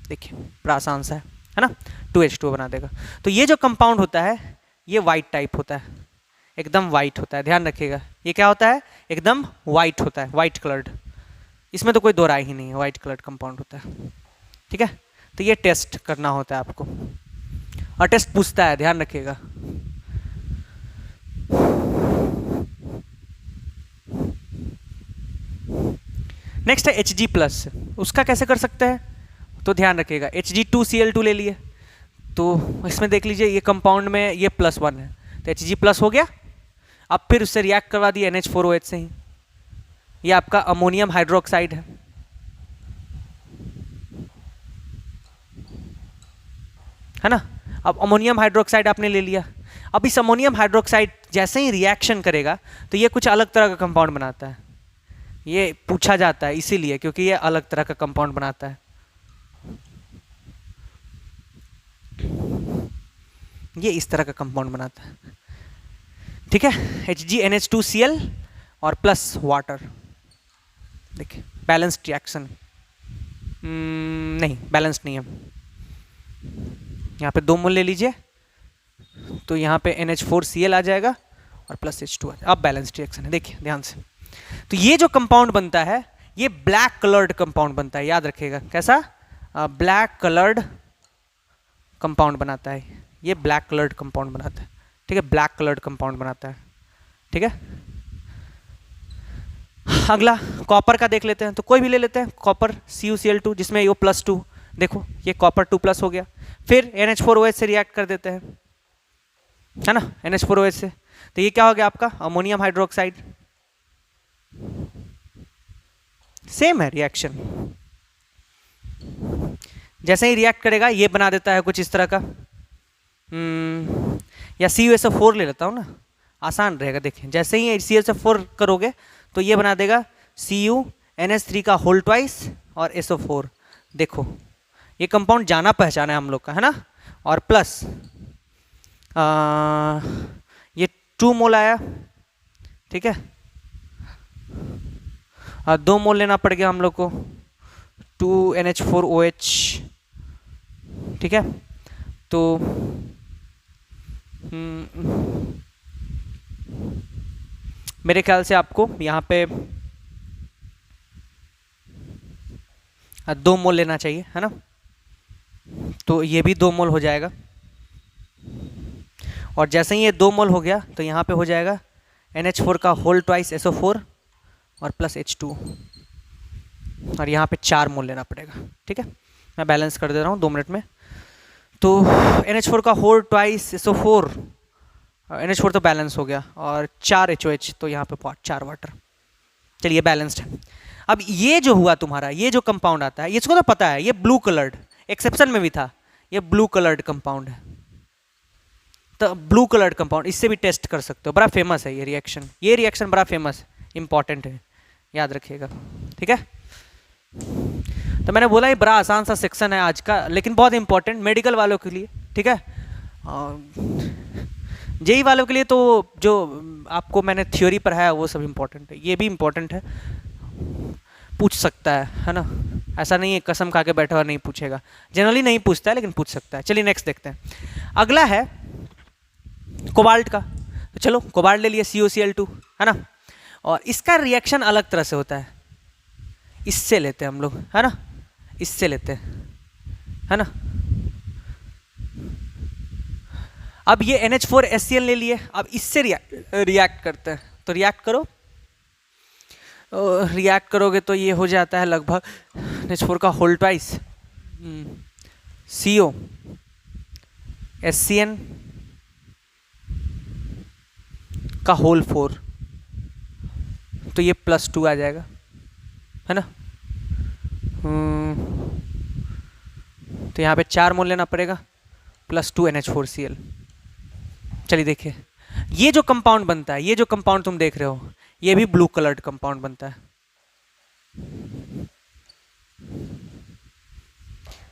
देखिए बड़ा आसान सा है ना, 2H2O बना देगा। तो ये जो कंपाउंड होता है ये वाइट टाइप होता है, एकदम वाइट होता है, ध्यान रखिएगा। ये क्या होता है, एकदम वाइट होता है, वाइट कलर्ड, इसमें तो कोई दो राय ही नहीं है, वाइट कलर्ड कंपाउंड होता है, ठीक है। तो ये टेस्ट करना होता है आपको, और टेस्ट पूछता है, ध्यान रखिएगा। नेक्स्ट है Hg प्लस, उसका कैसे कर सकते हैं, तो ध्यान रखिएगा। Hg2Cl2 ले लिए, तो इसमें देख लीजिए ये कंपाउंड में ये +1 है, तो Hg प्लस हो गया। अब फिर उससे रिएक्ट करवा दिया NH4OH से ही, ये आपका अमोनियम हाइड्रोक्साइड है ना। अब अमोनियम हाइड्रोक्साइड आपने ले लिया। अब इस अमोनियम हाइड्रोक्साइड जैसे ही रिएक्शन करेगा तो ये कुछ अलग तरह का कंपाउंड बनाता है, ये पूछा जाता है इसीलिए क्योंकि ये अलग तरह का कंपाउंड बनाता है। ये इस तरह का कंपाउंड बनाता है, ठीक है। HgNH2Cl और प्लस वाटर, देखिए बैलेंस्ड रिएक्शन, नहीं बैलेंस्ड नहीं है। यहाँ पे 2 मोल ले लीजिए, तो यहाँ पे NH4Cl आ जाएगा और प्लस H2 आ जाएगा। अब बैलेंस्ड रिएक्शन है, देखिए ध्यान से। तो ये जो कंपाउंड बनता है ये ब्लैक कलर्ड कंपाउंड बनता है, याद रखिएगा। कैसा, ब्लैक कलर्ड कंपाउंड बनाता है, ये ब्लैक कलर्ड कंपाउंड बनाता है, ठीक है, ब्लैक कलर्ड कंपाउंड बनाता है, ठीक है। अगला कॉपर का देख लेते हैं, तो कोई भी ले लेते हैं, कॉपर CuCl2 जिसमें यो +2, देखो ये कॉपर 2+ हो गया। फिर NH4OH से रिएक्ट कर देते हैं, है ना, NH4OH से, तो ये क्या हो गया आपका अमोनियम हाइड्रोक्साइड। सेम है रिएक्शन, जैसे ही रिएक्ट करेगा ये बना देता है कुछ इस तरह का, या CuSO4 ले लेता हूँ ना, आसान रहेगा। देखिए जैसे ही CuSO4 करोगे तो ये बना देगा CuNH3 का होल ट्वाइस और SO4, देखो ये कंपाउंड जाना पहचाना है हम लोग का, है ना। और प्लस ये 2 मोल आया, ठीक है, 2 मोल लेना पड़ गया हम लोग को, 2NH4OH, ठीक है। तो मेरे ख्याल से आपको यहाँ पे 2 मोल लेना चाहिए, है ना। तो ये भी 2 मोल हो जाएगा, और जैसे ही ये 2 मोल हो गया तो यहाँ पे हो जाएगा NH4 का होल ट्वाइस SO4 और प्लस H2, और यहाँ पे 4 मोल लेना पड़ेगा, ठीक है। मैं बैलेंस कर दे रहा हूँ 2 मिनट में। तो NH4 का होल ट्वाइस SO4, NH4 तो बैलेंस हो गया, और 4 HOH, तो यहाँ पे 4 वाटर, चलिए बैलेंस्ड है। अब ये जो हुआ तुम्हारा, ये जो कंपाउंड आता है, इसको तो पता है, ये ब्लू कलर्ड, एक्सेप्शन में भी था, ये ब्लू कलर्ड कंपाउंड है। तो ब्लू कलर्ड कंपाउंड, इससे भी टेस्ट कर सकते हो, बड़ा फेमस है ये रिएक्शन बड़ा फेमस है, इंपॉर्टेंट है, याद रखिएगा, ठीक है। तो मैंने बोला ये बड़ा आसान सा सेक्शन है आज का, लेकिन बहुत इंपॉर्टेंट मेडिकल वालों के लिए, ठीक है। जेई वालों के लिए तो जो आपको मैंने थ्योरी पढ़ाया वो सब इम्पोर्टेंट है, ये भी इम्पोर्टेंट है, पूछ सकता है ना। ऐसा नहीं है कसम खा के बैठा हुआ नहीं पूछेगा, जनरली नहीं पूछता है लेकिन पूछ सकता है। चलिए नेक्स्ट देखते हैं। अगला है कोबाल्ट का। तो चलो कोबाल्ट ले लिए, CuCl2 है ना, और इसका रिएक्शन अलग तरह से होता है, इससे लेते हैं हम लोग, है ना, इससे लेते हैं, है ना। अब ये NH4HCl ले लिए, अब इससे रिएक्ट करते हैं, तो रिएक्ट करो, रिएक्ट करोगे तो ये हो जाता है लगभग NH4 का होल ट्वाइस CO HCN का होल 4, तो ये +2 आ जाएगा, है ना। तो यहाँ पे 4 मोल लेना पड़ेगा, +2 NH4Cl। चलिए देखिए, ये जो कंपाउंड बनता है, ये जो कंपाउंड तुम देख रहे हो, ये भी ब्लू कलर्ड कंपाउंड बनता है।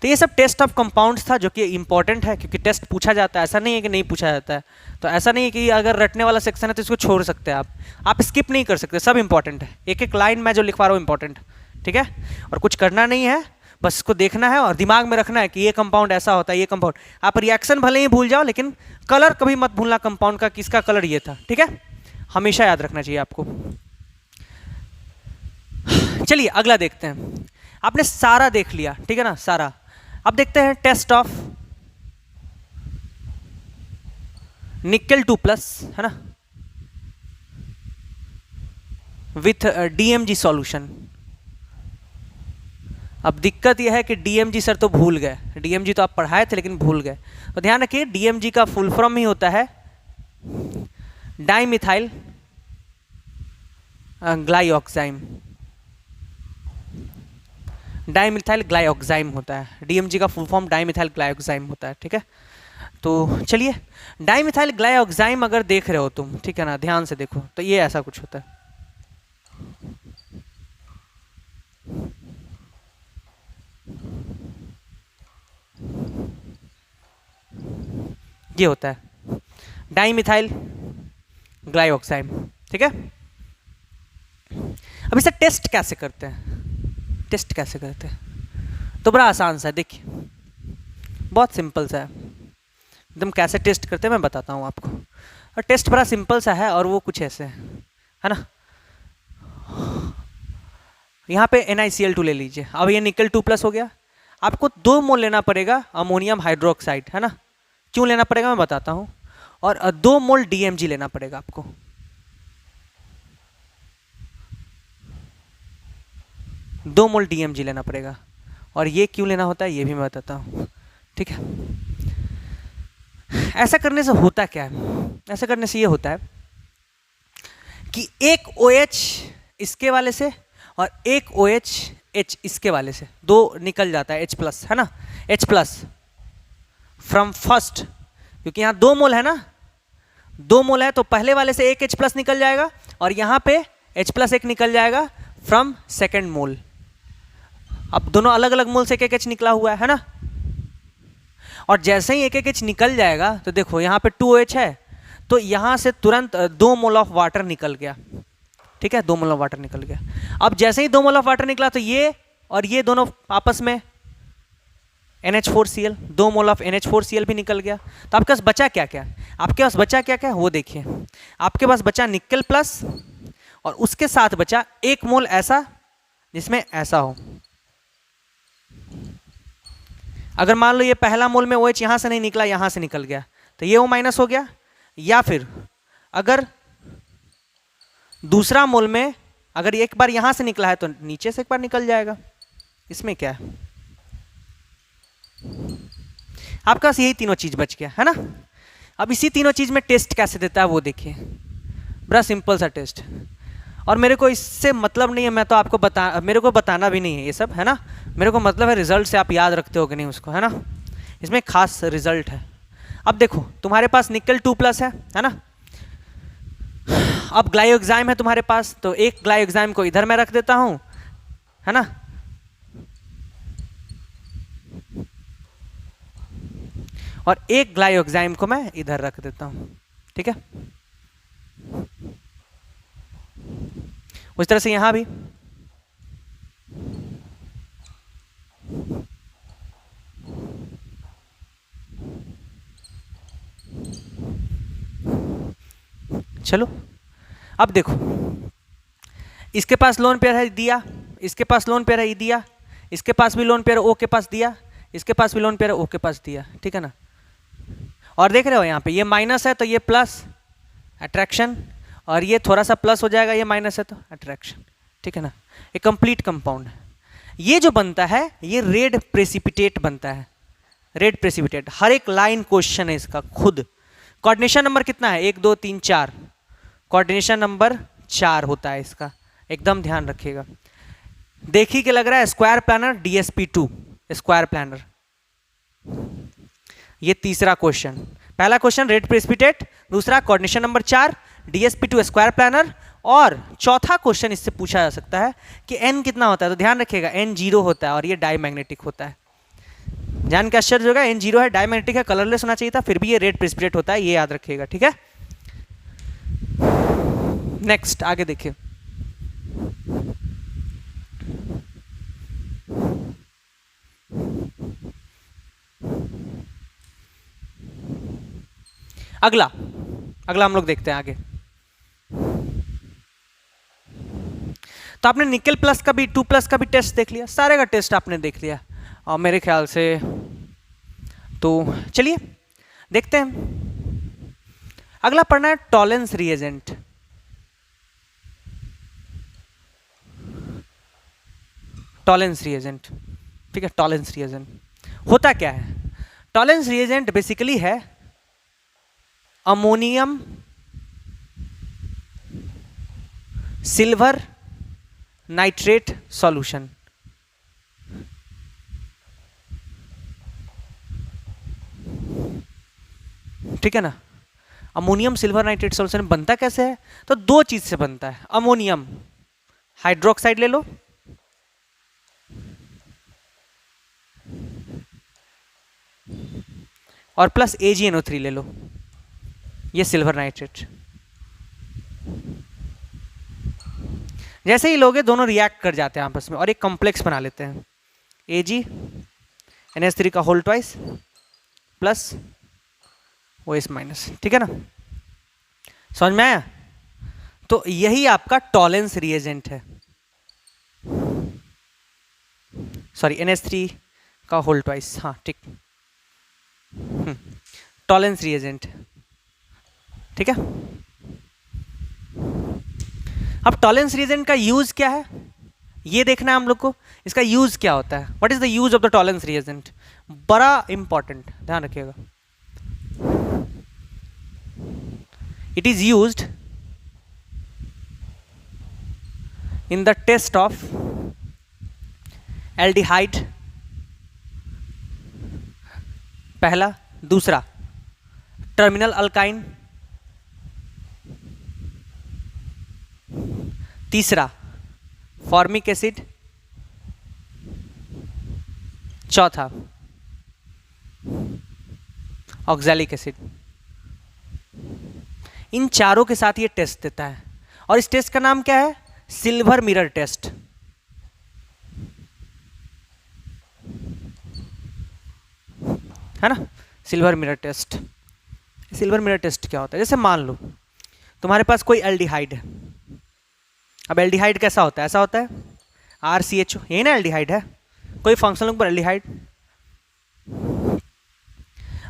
तो ये सब टेस्ट ऑफ कंपाउंड्स था जो कि इंपॉर्टेंट है, क्योंकि टेस्ट पूछा जाता है, ऐसा नहीं है कि नहीं पूछा जाता है। तो ऐसा नहीं है कि अगर रटने वाला सेक्शन है तो इसको छोड़ सकते हैं आप स्किप नहीं कर सकते, सब इंपॉर्टेंट है। एक एक लाइन मैं जो लिखवा रहा हूँ इंपॉर्टेंट, ठीक है। और कुछ करना नहीं है, बस इसको देखना है और दिमाग में रखना है कि ये कंपाउंड ऐसा होता है, ये कंपाउंड। आप रिएक्शन भले ही भूल जाओ, लेकिन कलर कभी मत भूलना कंपाउंड का, किसका कलर ये था, ठीक है, हमेशा याद रखना चाहिए आपको। चलिए अगला देखते हैं। आपने सारा देख लिया, ठीक है ना, सारा। अब देखते हैं टेस्ट ऑफ निकेल 2+, है ना, विथ DMG सॉल्यूशन। अब दिक्कत यह है कि DMG सर तो भूल गए, DMG तो आप पढ़ाए थे लेकिन भूल गए। तो ध्यान रखिए, DMG का फुल फॉर्म ही होता है डाइमिथाइल ग्लाइऑक्साइम, डाइमिथाइल ग्लाइऑक्साइम होता है। DMG का फुल फॉर्म डाइमिथाइल ग्लाइऑक्साइम होता है, ठीक है। तो चलिए, डाइमिथाइल ग्लाइऑक्साइम अगर देख रहे हो तुम, ठीक है ना, ध्यान से देखो, तो ये ऐसा कुछ होता है। ये होता है डाइमिथाइल ग्लाइऑक्साइम, ठीक है। अब इसे टेस्ट कैसे करते हैं, टेस्ट कैसे करते हैं, तो बड़ा आसान सा है, देखिए बहुत सिंपल सा है एकदम। कैसे टेस्ट करते हैं मैं बताता हूँ आपको। और टेस्ट बड़ा सिंपल सा है, और वो कुछ ऐसे है ना। यहाँ पे NiCl2 ले लीजिए। अब ये निकेल 2+ हो गया। आपको 2 मोल लेना पड़ेगा अमोनियम हाइड्रोक्साइड, है ना। क्यों लेना पड़ेगा मैं बताता हूँ। और 2 मोल DMG लेना पड़ेगा आपको। दो मोल DMG लेना पड़ेगा। और ये क्यों लेना होता है ये भी मैं बताता हूँ, ठीक है। ऐसा करने से होता क्या है, ऐसा करने से ये होता है कि एक OH इसके वाले से और एक OH H इसके वाले से, 2 निकल जाता है H+, है ना, H+ फ्रॉम फर्स्ट, क्योंकि यहाँ 2 मोल है ना, 2 मोल है तो पहले वाले से एक H+ निकल जाएगा और यहाँ पे H+ एक निकल जाएगा फ्रॉम सेकेंड मोल। अब दोनों अलग अलग मोल से एक H निकला हुआ है ना। और जैसे ही एक H निकल जाएगा तो देखो यहाँ पे 2OH है, तो यहाँ से तुरंत 2 मोल ऑफ वाटर निकल गया, ठीक है, 2 मोल ऑफ वाटर निकल गया। अब जैसे ही 2 मोल ऑफ वाटर निकला तो ये और ये दोनों आपस में NH4Cl, 2 मोल ऑफ NH4Cl भी निकल गया। तो आपके पास बचा क्या क्या, आपके पास बचा क्या क्या वो देखिए। आपके पास बचा निकेल प्लस और उसके साथ बचा 1 मोल ऐसा जिसमें ऐसा हो। अगर मान लो ये पहला मोल में OH यहाँ से नहीं निकला, यहाँ से निकल गया, तो ये O- हो गया। या फिर अगर दूसरा मोल में अगर एक बार यहाँ से निकला है तो नीचे से एक बार निकल जाएगा। इसमें क्या है, आपके पास यही तीनों चीज बच गया, है ना। अब इसी तीनों चीज में टेस्ट कैसे देता है वो देखिए, बड़ा सिंपल सा टेस्ट। और मेरे को इससे मतलब नहीं है, मैं तो आपको मेरे को बताना भी नहीं है ये सब, है ना। मेरे को मतलब है रिजल्ट से आप याद रखते हो कि नहीं उसको, है ना। इसमें खास रिजल्ट है। अब देखो तुम्हारे पास निकेल 2+ है ना। अब ग्लाइऑक्साइम है तुम्हारे पास, तो एक ग्लाइऑक्साइम को इधर मैं रख देता हूं, है ना। और एक ग्लाइकोजाइम को मैं इधर रख देता हूं, ठीक है। उस तरह से यहां भी चलो अब देखो, इसके पास लोन पेयर है दिया, इसके पास लोन पेयर है दिया, इसके पास भी लोन पेयर ओ के पास दिया, इसके पास भी लोन पेयर ओ के पास दिया, ठीक है ना। और देख रहे हो यहाँ पे ये माइनस है तो ये प्लस अट्रैक्शन, और ये थोड़ा सा प्लस हो जाएगा, ये माइनस है तो अट्रैक्शन, ठीक है ना। ये कंप्लीट कंपाउंड है। ये जो बनता है ये रेड प्रेसिपिटेट बनता है, रेड प्रेसिपिटेट। हर एक लाइन क्वेश्चन है इसका खुद। कोऑर्डिनेशन नंबर कितना है? 1 2 3 4, कोऑर्डिनेशन नंबर 4 होता है इसका, एकदम ध्यान रखिएगा। देखिए कि लग रहा है square planar DSP2 square planar. ये तीसरा क्वेश्चन, पहला क्वेश्चन रेड प्रेसिपिटेट, दूसरा coordination number 4 DSP2 square planar, और चौथा क्वेश्चन इससे पूछा जा सकता है कि n कितना होता है। तो ध्यान रखिएगा n 0 होता है और ये डायमैग्नेटिक होता है। जान के आश्चर्य होगा, n 0 है, डायमैग्नेटिक है, कलरलेस होना चाहिए था, फिर भी ये रेड प्रेसिपिटेट होता है, ये याद रखिएगा, ठीक है। नेक्स्ट आगे देखिए, अगला हम लोग देखते हैं आगे। तो आपने निकल प्लस का भी 2 प्लस का भी टेस्ट देख लिया, सारे का टेस्ट आपने देख लिया और मेरे ख्याल से तो चलिए देखते हैं। अगला पढ़ना है टॉलेंस रिएजेंट। टॉलेंस रिएजेंट, ठीक है। टॉलेंस रिएजेंट होता क्या है? टॉलेंस रिएजेंट बेसिकली है अमोनियम सिल्वर नाइट्रेट सॉल्यूशन। ठीक है ना। अमोनियम सिल्वर नाइट्रेट सॉल्यूशन बनता कैसे है? तो दो चीज से बनता है। अमोनियम हाइड्रोक्साइड ले लो, और प्लस AgNO3 ले लो, ये सिल्वर नाइट्रेट। जैसे ही लोगे दोनों रिएक्ट कर जाते हैं आपस में और एक कॉम्प्लेक्स बना लेते हैं, AgNH3 का whole twice plus OH minus, ठीक है ना। समझ में आया? तो यही आपका टॉलेंस रिएजेंट है, सॉरी NH3 का होल ट्वाइस, हाँ ठीक, टॉलेंस रिएजेंट, ठीक है। अब टॉलेंस रिएजेंट का यूज क्या है ये देखना है हम लोग को। इसका यूज क्या होता है? What is the use of the Tollens reagent? बड़ा इंपॉर्टेंट, ध्यान रखिएगा। It is used in the test of aldehyde, पहला, दूसरा टर्मिनल अल्काइन, तीसरा फॉर्मिक एसिड, चौथा ऑक्सैलिक एसिड। इन चारों के साथ ये टेस्ट देता है और इस टेस्ट का नाम क्या है? Silver mirror test. है ना, silver mirror test. Silver mirror test क्या होता है? जैसे मान लो तुम्हारे पास कोई एल्डिहाइड है। अब एल्डिहाइड कैसा होता है? ऐसा होता है RCHO, यही ना एल्डिहाइड है, कोई फंक्शनल ग्रुप पर एल्डिहाइड।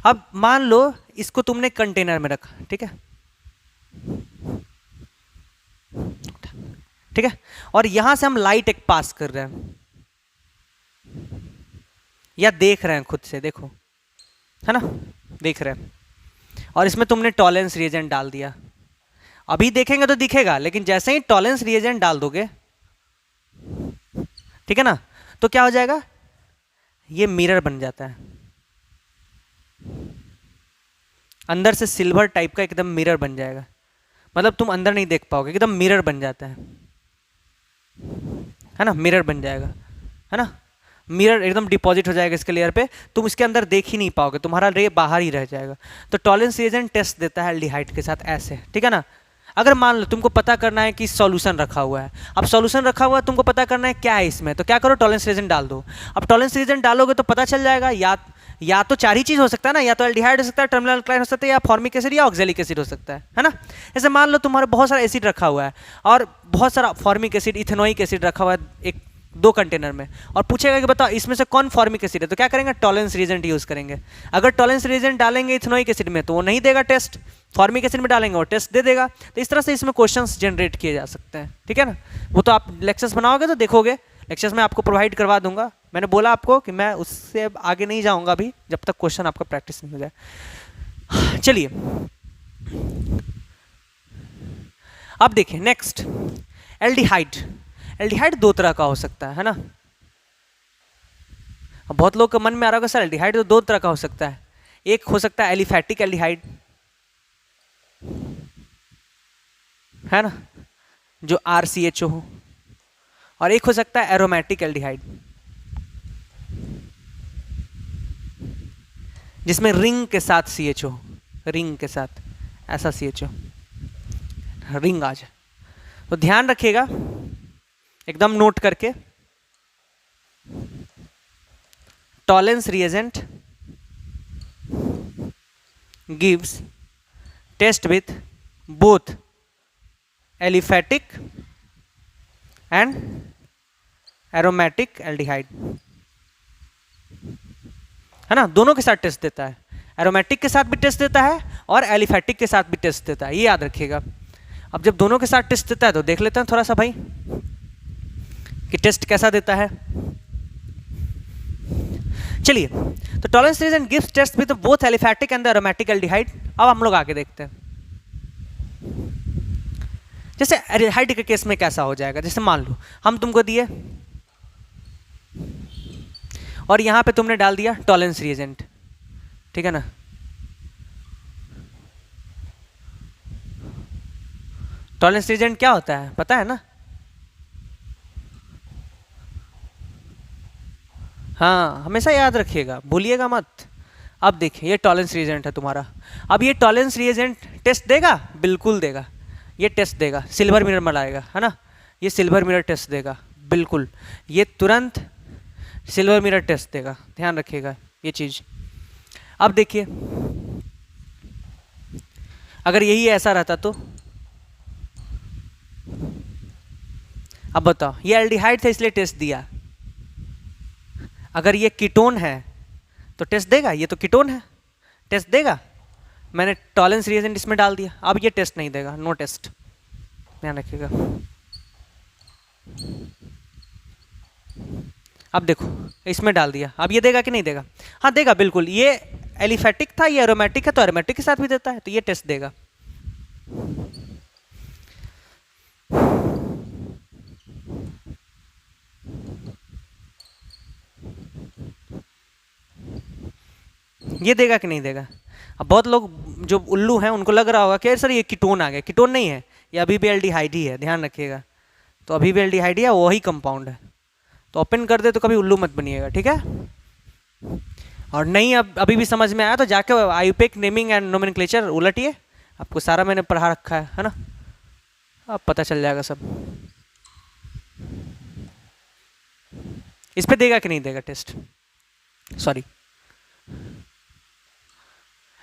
अब मान लो इसको तुमने कंटेनर में रखा, ठीक है, ठीक है, और यहां से हम लाइट एक पास कर रहे हैं या देख रहे हैं खुद से, देखो, है ना, देख रहे हैं, और इसमें तुमने टॉलेंस रिएजेंट डाल दिया। अभी देखेंगे तो दिखेगा, लेकिन जैसे ही टॉलेंस रिएजेंट डाल दोगे, ठीक है ना, तो क्या हो जाएगा? ये मिरर बन जाता है, अंदर से सिल्वर टाइप का एकदम मिरर बन जाएगा। मतलब तुम अंदर नहीं देख पाओगे, एकदम मिरर बन जाता है ना, मिरर बन जाएगा, है ना। मिरर एकदम डिपॉजिट हो जाएगा इसके लेयर पे, तुम इसके अंदर देख ही नहीं पाओगे, तुम्हारा रे बाहर ही रह जाएगा। तो टॉलेंस रिएजेंट टेस्ट देता है एल्डिहाइड के साथ ऐसे, ठीक है ना। अगर मान लो तुमको पता करना है कि सॉल्यूशन रखा हुआ है, अब सॉल्यूशन रखा हुआ है, तुमको पता करना है क्या है इसमें, तो क्या करो, टॉलेंस रिएजेंट डाल दो। अब टॉलेंस रिएजेंट डालोगे तो पता चल जाएगा, या तो चार ही चीज हो सकता है ना, या तो एल्डिहाइड हो सकता है, टर्मिनल अल्काइन हो सकता है, या फॉर्मिक एसिड या ऑक्जेलिक एसिड हो सकता है ना। जैसे मान लो तुम्हारे बहुत सारा एसिड रखा हुआ है और बहुत सारा फॉर्मिक एसिड, इथेनोइक एसिड रखा हुआ है एक दो कंटेनर में, और पूछेगा कि बताओ इसमें से कौन फॉर्मिक एसिड है, तो क्या करेंगे, टॉलेंस रिएजेंट यूज करेंगे। अगर टॉलेंस रिएजेंट डालेंगे इथेनोइक एसिड में तो वो नहीं देगा टेस्ट, फॉर्मिक एसिड में डालेंगे वो टेस्ट दे देगा। तो इस तरह से इसमें क्वेश्चंस जनरेट किए जा सकते हैं, ठीक है ना। वो तो आप लेक्चर्स बनाओगे तो देखोगे, लेक्चर्स में आपको प्रोवाइड करवा दूंगा। मैंने बोला आपको कि मैं उससे आगे नहीं जाऊंगा अभी जब तक क्वेश्चन आपका प्रैक्टिस नहीं हो जाए। चलिए अब देखिए नेक्स्ट, एल्डिहाइड। एल्डिहाइड दो तरह का हो सकता है ना। अब बहुत लोग के मन में आ रहा होगा सर एल्डिहाइड तो दो तरह का हो सकता है, एक हो सकता है एलिफैटिक एल्डिहाइड, है ना, जो RCHO हो, और एक हो सकता है एरोमेटिक एल्डिहाइड जिसमें रिंग के साथ CHO, रिंग के साथ ऐसा CHO रिंग आ जाए। तो ध्यान रखिएगा एकदम नोट करके, Tollens reagent gives test with both aliphatic and aromatic aldehyde, है ना, दोनों के साथ टेस्ट देता है, एरोमेटिक के साथ भी टेस्ट देता है और एलिफैटिक के साथ भी टेस्ट देता है, ये याद रखिएगा। अब जब दोनों के साथ टेस्ट देता है तो देख लेते हैं थोड़ा सा भाई कि टेस्ट कैसा देता है। चलिए, तो Tollens reagent gives test with both aliphatic and aromatic aldehyde. अब हम लोग आगे देखते हैं, जैसे एल्डिहाइड के केस में कैसा हो जाएगा। जैसे मान लो हम तुमको दिए और यहां पे तुमने डाल दिया टॉलेंस रिएजेंट, ठीक है ना। टॉलेंस रिएजेंट क्या होता है पता है ना, हाँ हमेशा याद रखिएगा, भूलिएगा मत। अब देखिए ये टॉलेंस रिएजेंट है तुम्हारा, अब ये टॉलेंस रिएजेंट टेस्ट देगा, बिल्कुल देगा, ये टेस्ट देगा, सिल्वर मिरर मलाएगा, है ना, ये सिल्वर मिरर टेस्ट देगा बिल्कुल, ये तुरंत सिल्वर मिरर टेस्ट देगा, ध्यान रखिएगा ये चीज। अब देखिए अगर यही ऐसा रहता तो, अब बताओ ये एल्डिहाइड था इसलिए टेस्ट दिया, अगर ये कीटोन है तो टेस्ट देगा, ये तो कीटोन है टेस्ट देगा, मैंने टॉलेंस रिएजेंट इसमें डाल दिया, अब ये टेस्ट नहीं देगा, नो टेस्ट, ध्यान रखिएगा। अब देखो इसमें डाल दिया, अब ये देगा कि नहीं देगा, हाँ देगा बिल्कुल, ये एलिफैटिक था ये एरोमेटिक है तो एरोमेटिक के साथ भी देता है, तो ये टेस्ट देगा। ये देगा कि नहीं देगा। अब बहुत लोग जो उल्लू हैं उनको लग रहा होगा कि सर ये कीटोन आ गया, कीटोन नहीं है, ये अभी भी एल्डिहाइड ही है, ध्यान रखिएगा। तो अभी भी एल्डिहाइड है, वही कंपाउंड है, तो ओपन कर दे तो कभी उल्लू मत बनिएगा, ठीक है। और नहीं अब अभी भी समझ में आया तो जाके आईयूपीएसी नेमिंग एंड नोमेनक्लेचर उलटिए, आपको सारा मैंने पढ़ा रखा है ना, अब पता चल जाएगा सब। इस पे देगा कि नहीं देगा टेस्ट, सॉरी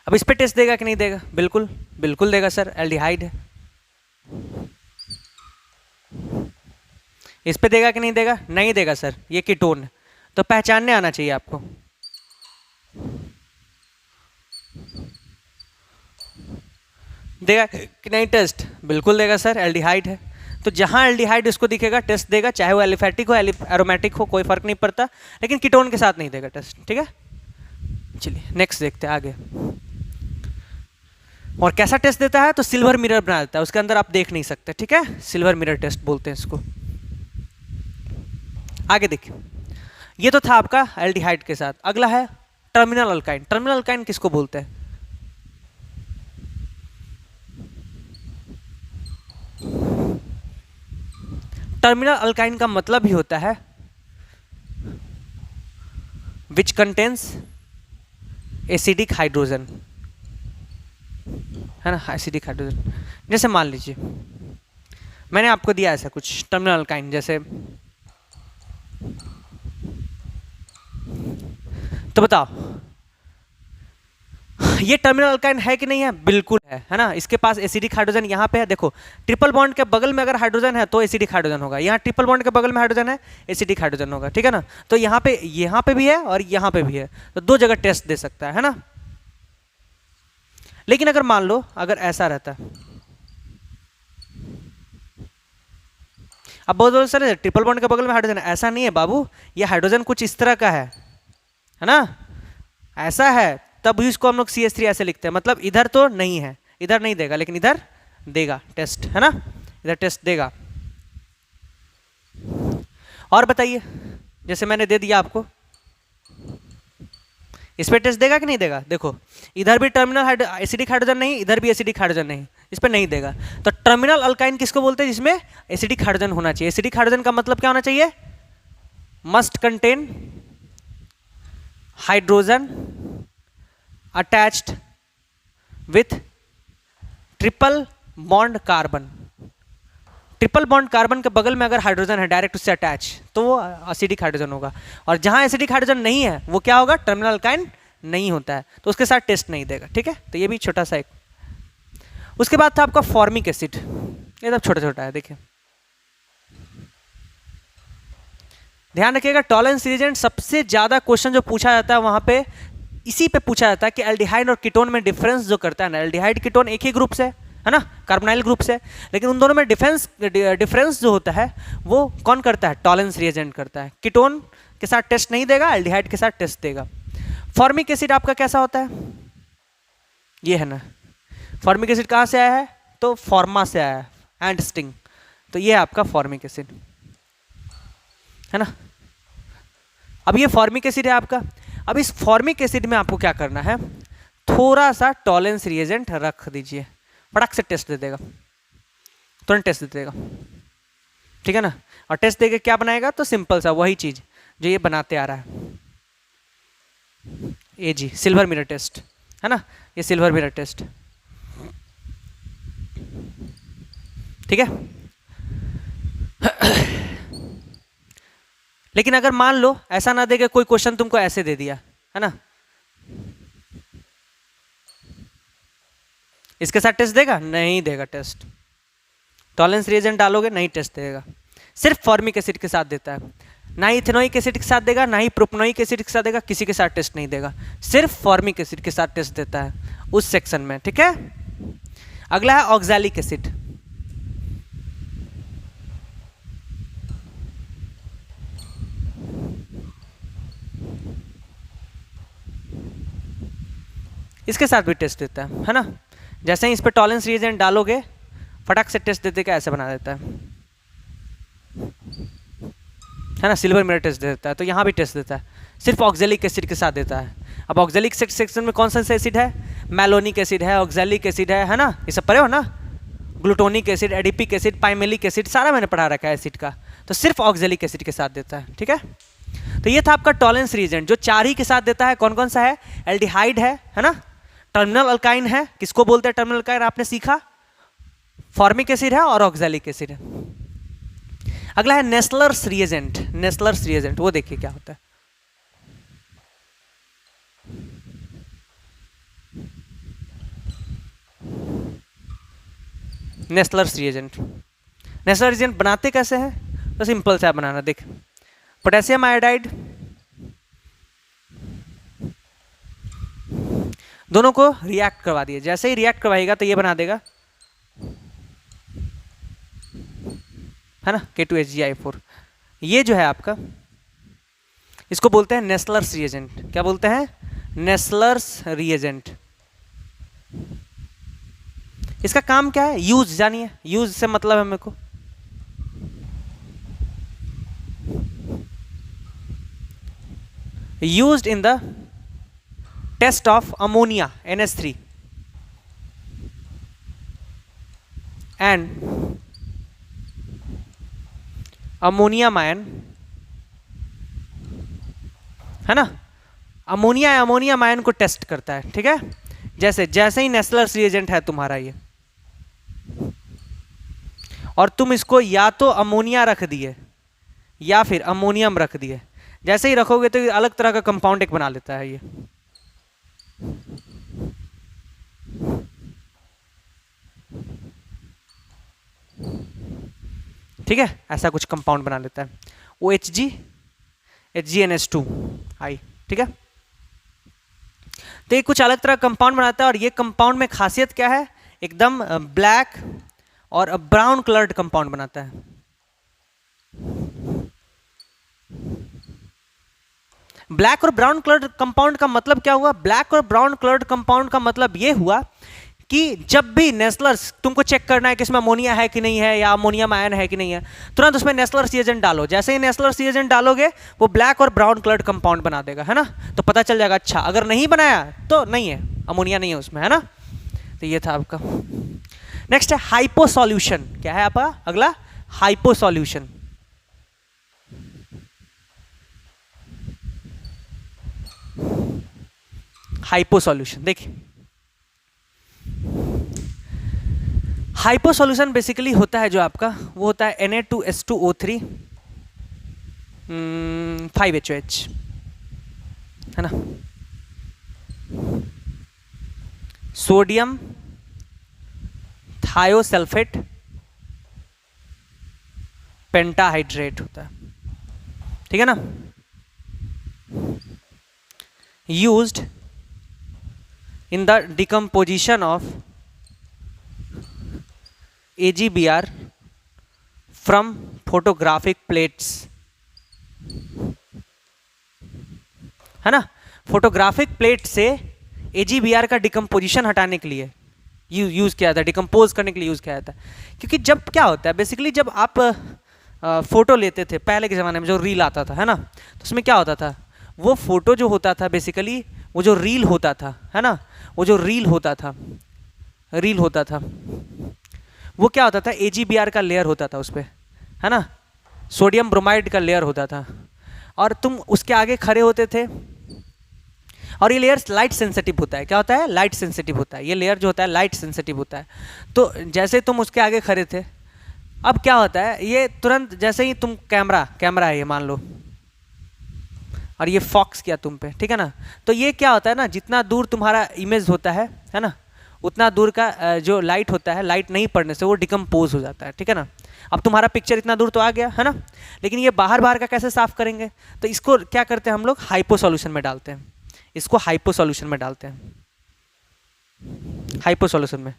अब इस पे टेस्ट देगा कि नहीं देगा, बिल्कुल बिल्कुल देगा सर, एल्डिहाइड है। इस पे देगा कि नहीं देगा, नहीं देगा सर, ये कीटोन है, तो पहचानने आना चाहिए आपको। देगा कि नहीं टेस्ट, बिल्कुल देगा सर, एल्डिहाइड है। तो जहां एल्डिहाइड इसको दिखेगा टेस्ट देगा, चाहे वो एलिफैटिक हो एरोमेटिक हो कोई फर्क नहीं पड़ता, लेकिन कीटोन के साथ नहीं देगा टेस्ट, ठीक है। चलिए नेक्स्ट देखते हैं आगे, और कैसा टेस्ट देता है, तो सिल्वर मिरर बना देता है, उसके अंदर आप देख नहीं सकते, ठीक है, सिल्वर मिरर टेस्ट बोलते हैं इसको। आगे देखिए, ये तो था आपका एल्डिहाइड के साथ, अगला है टर्मिनल अल्काइन। टर्मिनल अल्काइन किसको बोलते हैं, टर्मिनल अल्काइन का मतलब ही होता है विच कंटेन्स एसिडिक हाइड्रोजन, है ना, एसिडिक हाइड्रोजन। जैसे मान लीजिए मैंने आपको दिया ऐसा कुछ टर्मिनल अल्काइन, जैसे तो बताओ ये टर्मिनल अल्काइन है कि नहीं है? बिल्कुल है ना। इसके पास एसिडिक हाइड्रोजन यहाँ पे है, देखो ट्रिपल बॉन्ड के बगल में अगर हाइड्रोजन है तो एसिडिक हाइड्रोजन होगा, यहाँ ट्रिपल बॉन्ड के बगल में हाइड्रोजन है, एसिडिक हाइड्रोजन होगा, ठीक है ना। तो यहाँ पे भी है और यहाँ पे भी है, तो दो जगह टेस्ट दे सकता है ना। लेकिन अगर मान लो अगर ऐसा रहता, अब बहुत सर ट्रिपल बॉन्ड के बगल में हाइड्रोजन है, ऐसा नहीं है बाबू, ये हाइड्रोजन कुछ इस तरह का है ना, ऐसा है, तब भी इसको हम लोग CH3 ऐसे लिखते हैं, मतलब इधर तो नहीं है, इधर नहीं देगा, लेकिन इधर देगा टेस्ट, है ना, इधर टेस्ट देगा। और बताइए, जैसे मैंने दे दिया आपको, इस पे टेस्ट देगा कि नहीं देगा? देखो इधर भी टर्मिनल एसिडिक हाइड्रोजन नहीं, इधर भी एसिडिक हाइड्रोजन नहीं, इस पे नहीं देगा। तो टर्मिनल अल्काइन किसको बोलते हैं? जिसमें एसिडिक हाइड्रोजन होना चाहिए। एसिडिक हाइड्रोजन का मतलब क्या होना चाहिए? Must contain hydrogen attached with triple bond carbon. Triple bond carbon के बगल में अगर हाइड्रोजन है डायरेक्ट उससे अटैच, तो वो एसिडिक हाइड्रोजन होगा। और जहां एसिडिक हाइड्रोजन नहीं है वो क्या होगा? टर्मिनल अल्काइन नहीं होता है, तो उसके साथ टेस्ट नहीं देगा, ठीक है। तो ये भी छोटा सा एक। उसके बाद था आपका फॉर्मिक एसिड, ये सब छोटा छोटा है, देखिए ध्यान रखिएगा। टॉलरेंस रिएजेंट सबसे ज्यादा क्वेश्चन जो पूछा जाता है वहां पे इसी पे पूछा जाता है कि एल्डिहाइड और कीटोन में डिफरेंस जो करता है ना, एल्डिहाइड कीटोन एक ही ग्रुप से है ना, कार्बोनाइल ग्रुप से, लेकिन उन दोनों में डिफरेंस जो होता है वो कौन करता है? टॉलरेंस रिएजेंट करता है। कीटोन के साथ टेस्ट नहीं देगा, एल्डिहाइड के साथ टेस्ट देगा। फॉर्मिक एसिड आपका कैसा होता है? ये है ना, फॉर्मिक एसिड कहाँ से आया है? तो फॉर्मा से आया है, एंड स्टिंग। तो ये है आपका फॉर्मिक एसिड, है ना। अब ये फॉर्मिक एसिड है आपका। अब इस फॉर्मिक एसिड में आपको क्या करना है? थोड़ा सा टॉलरेंस रिएजेंट रख दीजिए, फटाक से टेस्ट दे देगा, तुरंत टेस्ट दे देगा, ठीक है ना। और टेस्ट देके क्या बनाएगा? तो सिंपल सा वही चीज जो ये बनाते आ रहा है, AG सिल्वर मिरर टेस्ट, है ना, ये सिल्वर मिरर टेस्ट, ठीक है। लेकिन अगर मान लो ऐसा ना दे के कोई क्वेश्चन तुमको ऐसे दे दिया, है ना, इसके साथ टेस्ट देगा? नहीं देगा टेस्ट। टॉलरेंस रिएजेंट डालोगे नहीं टेस्ट देगा। सिर्फ फॉर्मिक एसिड के साथ देता है, ना ही इथेनोइक एसिड के साथ देगा, ना ही प्रोपनोइक एसिड के साथ देगा, किसी के साथ टेस्ट नहीं देगा, सिर्फ फॉर्मिक एसिड के साथ टेस्ट देता है उस सेक्शन में, ठीक है। अगला है ऑक्सैलिक एसिड। इसके साथ भी टेस्ट देता है ना। जैसे ही इस पर टॉलरेंस रिएजेंट डालोगे फटाक से टेस्ट देते क्या ऐसे बना देता है ना, सिल्वर मिरर टेस्ट देता है। तो यहाँ भी टेस्ट देता है, सिर्फ ऑक्सैलिक एसिड के साथ देता है। अब ऑक्सैलिक सेक्शन में कौन सा एसिड है? मैलोनिक एसिड है, ऑक्सैलिक एसिड है ना, ये सब पढ़े हो ना, glutonic acid, adipic acid, pimelic acid, सारा मैंने पढ़ा रखा है एसिड का। तो सिर्फ ऑक्सैलिक एसिड के साथ देता है, ठीक है। तो ये था आपका टॉलरेंस रिएजेंट जो 4 ही के साथ देता है। कौन कौन सा है? एल्डिहाइड है ना, टर्मिनल अल्काइन है, किसको बोलते हैं टर्मिनल अल्काइन आपने सीखा, फॉर्मिक एसिड है और ऑक्सैलिक एसिड है। अगला है नेस्लर्स रिएजेंट। नेस्लर्स रिएजेंट वो देखिए क्या होता है। नेस्लर्स रिएजेंट, नेस्लर रिएजेंट बनाते कैसे हैं? तो सिंपल सा बनाना, देख पोटेशियम आयोडाइड, दोनों को रिएक्ट करवा दिए, जैसे ही रिएक्ट करवाएगा तो ये बना देगा, है ना, K2HgI4। ये जो है आपका, इसको बोलते हैं नेस्लर्स रिएजेंट। क्या बोलते हैं? Nessler's reagent. इसका काम क्या है? यूज जानिए, यूज से मतलब है मेरे को, used in the test of ammonia NH3 and ammonium ion, है ना, अमोनिया अमोनियम आयन को टेस्ट करता है, ठीक है। जैसे जैसे ही नेस्लर्स रिएजेंट है तुम्हारा ये, और तुम इसको या तो अमोनिया रख दिए या फिर अमोनियम रख दिए, जैसे ही रखोगे तो अलग तरह का कंपाउंड एक बना लेता है ये। ठीक है, ऐसा कुछ कंपाउंड बना लेता है OHG HgNH2 आई, ठीक है। तो ये कुछ अलग तरह कंपाउंड बनाता है, और ये कंपाउंड में खासियत क्या है, एकदम ब्लैक और ब्राउन कलर्ड कंपाउंड बनाता है। ब्लैक और ब्राउन कलर्ड कंपाउंड का मतलब क्या हुआ, ब्लैक और ब्राउन कलर्ड कंपाउंड का मतलब ये हुआ कि जब भी नेस्लर्स तुमको चेक करना है कि इसमें अमोनिया है कि नहीं है या अमोनियम आयन है कि नहीं है, तुरंत उसमें नेस्लर्स रिएजेंट डालो। जैसे ही नेस्लर्स रिएजेंट डालोगे वो ब्लैक और ब्राउन कलर्ड कंपाउंड बना देगा, है ना। तो पता चल जाएगा, अच्छा अगर नहीं बनाया तो नहीं है, अमोनिया नहीं है उसमें, है ना। तो ये था आपका। नेक्स्ट है हाइपो सॉल्यूशन। क्या है आपका अगला, हाइपो सॉल्यूशन। हाइपो सॉल्यूशन देखिए, हाइपो सॉल्यूशन बेसिकली होता है जो आपका, वो होता है Na2H2O3 5HOH, है ना। सोडियम थायोसल्फेट पेंटाहाइड्रेट होता है, ठीक है ना। Used in the decomposition of AgBr from photographic plates, है ना। फोटोग्राफिक प्लेट से AgBr का डिकम्पोजिशन हटाने के लिए यूज किया था, डिकम्पोज करने के लिए यूज किया था। क्योंकि जब क्या होता है बेसिकली, जब आप फोटो लेते थे पहले के ज़माने में, जो रील आता था, है ना, तो उसमें क्या होता था, वो फोटो जो होता था बेसिकली, वो जो रील होता था, है ना, वो जो रील होता था वो क्या होता था, AgBr का लेयर होता था उस पर, है ना, सोडियम ब्रोमाइड का लेयर होता था, और तुम उसके आगे खड़े होते थे, और ये लेयर लाइट सेंसिटिव होता है। क्या होता है, लाइट सेंसिटिव होता है। ये लेयर जो होता है लाइट सेंसिटिव होता है। तो जैसे तुम उसके आगे खड़े थे, अब क्या होता है, ये तुरंत जैसे ही तुम कैमरा है ये मान लो, और ये फॉक्स किया तुम पे, ठीक है ना, तो ये क्या होता है ना, जितना दूर तुम्हारा इमेज होता है ना, उतना दूर का जो लाइट होता है, लाइट नहीं पड़ने से वो डिकम्पोज हो जाता है, ठीक है ना। अब तुम्हारा पिक्चर इतना दूर तो आ गया, है ना, लेकिन ये बाहर का कैसे साफ करेंगे, तो इसको क्या करते हैं हम लोग, हाइपो सॉल्यूशन में डालते हैं। इसको हाइपो सॉल्यूशन में डालते हैं। हाइपो सॉल्यूशन में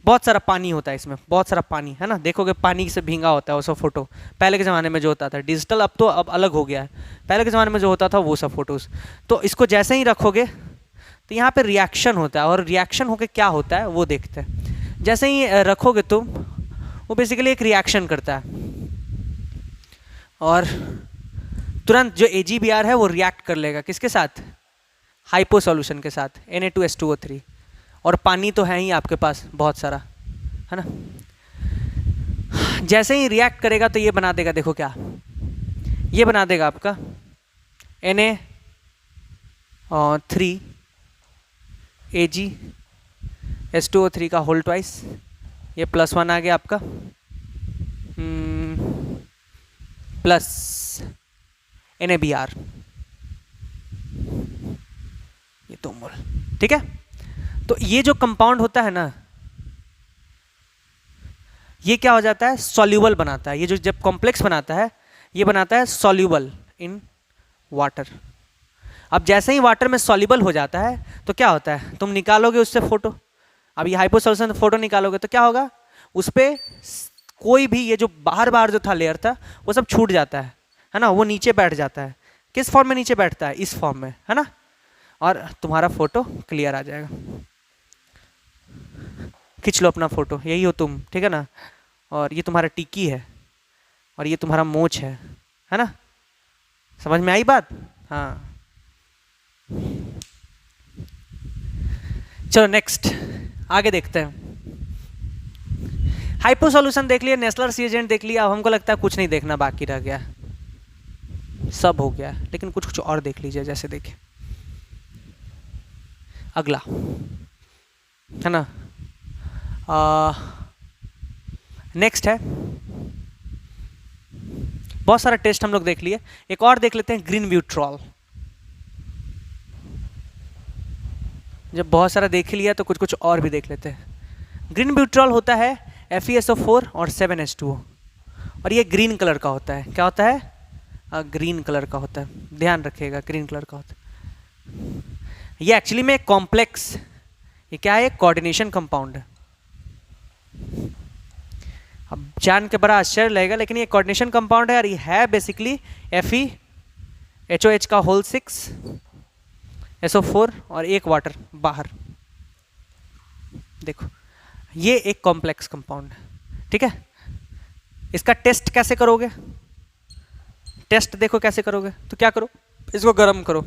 बहुत सारा पानी होता है, इसमें बहुत सारा पानी, है ना, देखोगे पानी से भींगा होता है वो सब फोटो। पहले के ज़माने में जो होता था डिजिटल, अब तो अब अलग हो गया है, पहले के ज़माने में जो होता था वो सब फोटोज़। तो इसको जैसे ही रखोगे तो यहाँ पे रिएक्शन होता है, और रिएक्शन होके क्या होता है वो देखते हैं। जैसे ही रखोगे तुम, वो बेसिकली एक रिएक्शन करता है, और तुरंत जो AgBr है वो रिएक्ट कर लेगा किसके साथ, हाइपो सॉल्यूशन के साथ, Na2H2O3, और पानी तो है ही आपके पास बहुत सारा, है ना। जैसे ही रिएक्ट करेगा तो ये बना देगा, देखो क्या ये बना देगा आपका Na3 AgH2O3 का होल ट्वाइस, ये +1 आ गया आपका, प्लस NaBr, ये 2 मोल, ठीक है। तो ये जो कंपाउंड होता है ना, ये क्या हो जाता है, सॉल्यूबल बनाता है। ये जो जब कॉम्प्लेक्स बनाता है, ये बनाता है सॉल्यूबल इन वाटर। अब जैसे ही वाटर में सॉल्यूबल हो जाता है तो क्या होता है, तुम निकालोगे उससे फोटो। अब ये हाइपो सॉल्यूशन फोटो निकालोगे तो क्या होगा, उस पर कोई भी ये जो बाहर जो था लेयर था वो सब छूट जाता है ना, वो नीचे बैठ जाता है। किस फॉर्म में नीचे बैठता है, इस फॉर्म में, है ना, और तुम्हारा फोटो क्लियर आ जाएगा। खींच लो अपना फोटो, यही हो तुम, ठीक है ना, और ये तुम्हारा टिक्की है, और ये तुम्हारा मोच है ना, समझ में आई बात। हाँ, चलो नेक्स्ट आगे देखते हैं। हाइपो सॉल्यूशन देख लिया, नेस्लर्स रिएजेंट देख लिया। अब हमको लगता है कुछ नहीं देखना बाकी रह गया, सब हो गया, लेकिन कुछ और देख लीजिए। जैसे देखिए अगला है ना, नेक्स्ट है, बहुत सारा टेस्ट हम लोग देख लिए, एक और देख लेते हैं ग्रीन ब्यूट्रॉल। जब बहुत सारा देख लिया तो कुछ कुछ और भी देख लेते हैं। ग्रीन ब्यूट्रॉल होता है FeSO4 और 7H2O, और ये ग्रीन कलर का होता है। क्या होता है? ग्रीन कलर का होता है, ध्यान रखिएगा, ग्रीन कलर का होता है। ये एक्चुअली में कॉम्प्लेक्स, ये क्या है? कोऑर्डिनेशन कंपाउंड है। अब जान के बड़ा आश्चर्य लगेगा, लेकिन ये कोऑर्डिनेशन कंपाउंड है और ये है बेसिकली FeHOH का होल 6 SO4 और एक वाटर बाहर। देखो ये एक कॉम्प्लेक्स कंपाउंड है, ठीक है। इसका टेस्ट कैसे करोगे? टेस्ट देखो कैसे करोगे, तो क्या करो, इसको गर्म करो,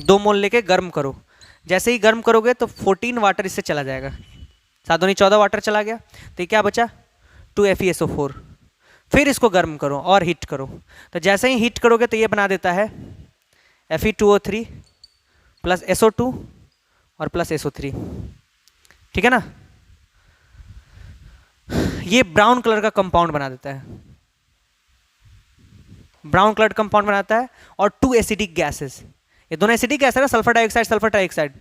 2 मोल लेके गर्म करो। जैसे ही गर्म करोगे तो 14 वाटर इससे चला जाएगा, 7 14 वाटर चला गया, तो ये क्या बचा? 2 FeSO4। फिर इसको गर्म करो और हीट करो, तो जैसे ही हीट करोगे तो ये बना देता है Fe2O3 प्लस SO2 और प्लस SO3, ठीक है ना। ये ब्राउन कलर का कंपाउंड बना देता है, ब्राउन कलर कंपाउंड बनाता है। और 2 एसिडिक गैसेस, ये दोनों एसिडिक गैस है ना, सल्फर डाइऑक्साइड,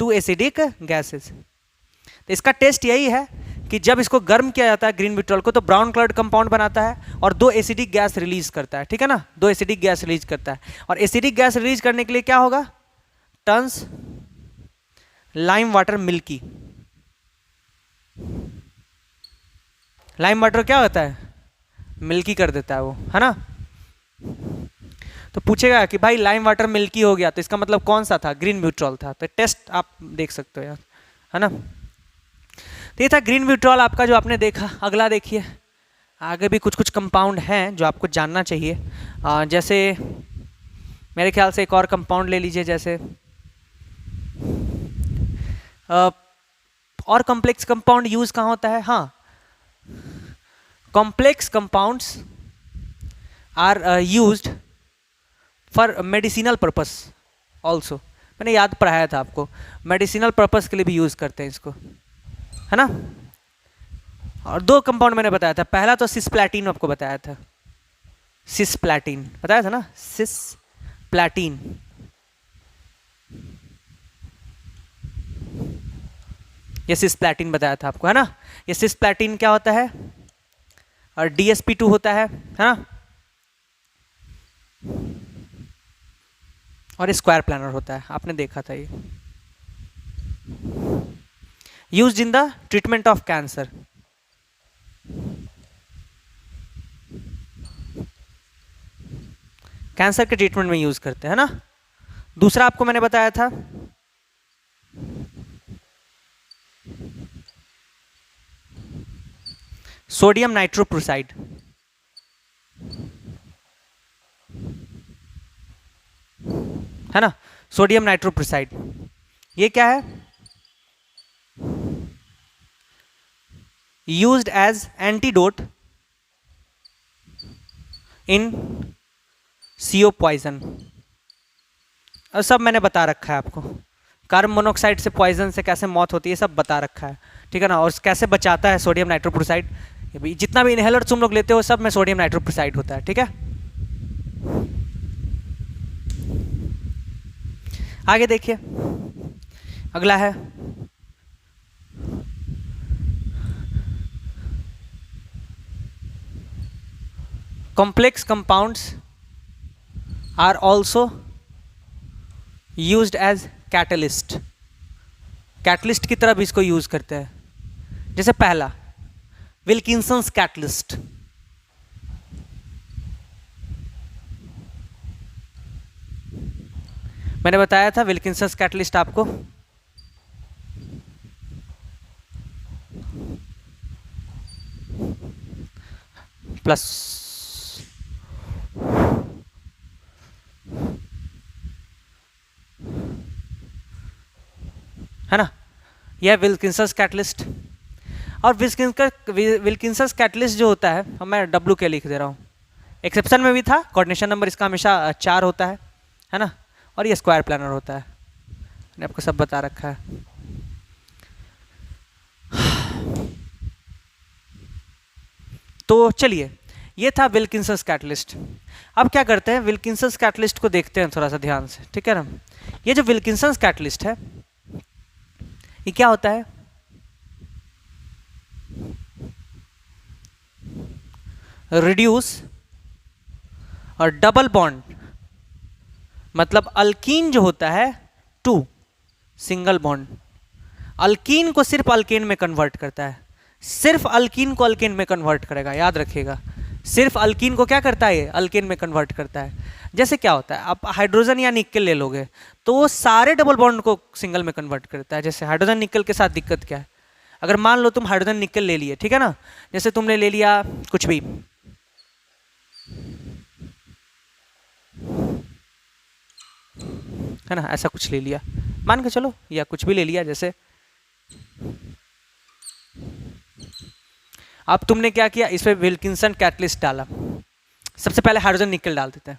2 एसिडिक गैसेस। तो इसका टेस्ट यही है कि जब इसको गर्म किया जाता है ग्रीन ब्यूट्रॉल को, तो ब्राउन कलर कंपाउंड बनाता है और 2 एसिडिक गैस रिलीज करता है, ठीक है ना, 2 एसिडिक गैस रिलीज करता है। और एसिडिक गैस रिलीज करने के लिए क्या होगा? Turns lime water milky. Lime water क्या होता है? मिल्की कर देता है वो, है ना। तो पूछेगा कि भाई लाइम वाटर मिल्की हो गया, तो इसका मतलब कौन सा था? ग्रीन ब्यूट्रॉल था। तो टेस्ट आप देख सकते हो यार, है ना। तो ये था ग्रीन ब्यूट्रॉल आपका जो आपने देखा। अगला देखिए, आगे भी कुछ कुछ कंपाउंड हैं जो आपको जानना चाहिए। जैसे मेरे ख्याल से एक और कंपाउंड ले लीजिए, जैसे और कॉम्प्लेक्स कंपाउंड यूज कहाँ होता है? हाँ, complex compounds are used for medicinal purpose also. मैंने याद पढ़ाया था आपको, मेडिसिनल पर्पस के लिए भी यूज करते हैं इसको, है ना। और 2 कंपाउंड मैंने बताया था, पहला तो सिस्प्लैटिन आपको बताया था, सिस्प्लैटिन बताया था ना, सिस्प्लैटिन। ये सिस्प्लैटिन बताया था आपको, है ना। ये सिस्प्लैटिन क्या होता है? और DSP2 होता है ना, और स्क्वायर प्लानर होता है, आपने देखा था ये। Used in the treatment of cancer. Cancer के ट्रीटमेंट में यूज करते हैं ना। दूसरा आपको मैंने बताया था सोडियम नाइट्रोप्रोसाइड, है ना, सोडियम नाइट्रोप्रोसाइड। ये क्या है? यूज्ड एज एंटीडोट इन CO पॉइजन। और सब मैंने बता रखा है आपको, कार्बन मोनोऑक्साइड से पॉइजन से कैसे मौत होती है सब बता रखा है, ठीक है ना। और कैसे बचाता है सोडियम नाइट्रोप्रोसाइड, जितना भी इनहेलर तुम लोग लेते हो सब में सोडियम नाइट्रोप्रोसाइड होता है, ठीक है। आगे देखिए, अगला है complex compounds are also used as catalyst. Catalyst की तरह भी इसको यूज करते हैं। जैसे पहला विल्किंसंस कैटलिस्ट, मैंने बताया था विल्किंसंस कैटलिस्ट आपको। प्लस है ना, यह विल्किंसंस कैटलिस्ट। और विल्किंसंस कैटलिस्ट जो होता है, मैं W के लिख दे रहा हूँ, एक्सेप्शन में भी था, कोऑर्डिनेशन नंबर इसका हमेशा 4 होता है, है ना, और ये स्क्वायर प्लानर होता है, मैंने आपको सब बता रखा है। तो चलिए, ये था विल्किंसंस कैटलिस्ट। अब क्या करते हैं, विल्किंसंस कैटलिस्ट को देखते हैं थोड़ा सा ध्यान से, ठीक है ना। ये जो विल्किंसंस कैटलिस्ट है, ये क्या होता है, रिड्यूस और डबल बॉन्ड, मतलब अल्कीन जो होता है टू सिंगल बॉन्ड, अल्कीन को सिर्फ अल्केन में कन्वर्ट करता है, सिर्फ अल्कीन को अल्केन में कन्वर्ट करेगा, याद रखिएगा, सिर्फ अल्कीन को क्या करता है, अल्केन में कन्वर्ट करता है। जैसे क्या होता है, आप हाइड्रोजन या निकल ले लोगे तो वो सारे डबल बॉन्ड को सिंगल में कन्वर्ट करता है। जैसे हाइड्रोजन निकल के साथ दिक्कत क्या है, अगर मान लो तुम हाइड्रोजन निकल ले लिए, ठीक है ना, जैसे तुमने ले लिया कुछ भी, है ना, ऐसा कुछ ले लिया, मान के चलो, या कुछ भी ले लिया, जैसे अब तुमने क्या किया, इस पे विल्किंसन कैटलिस्ट डाला, सबसे पहले हाइड्रोजन निकल डाल देते हैं,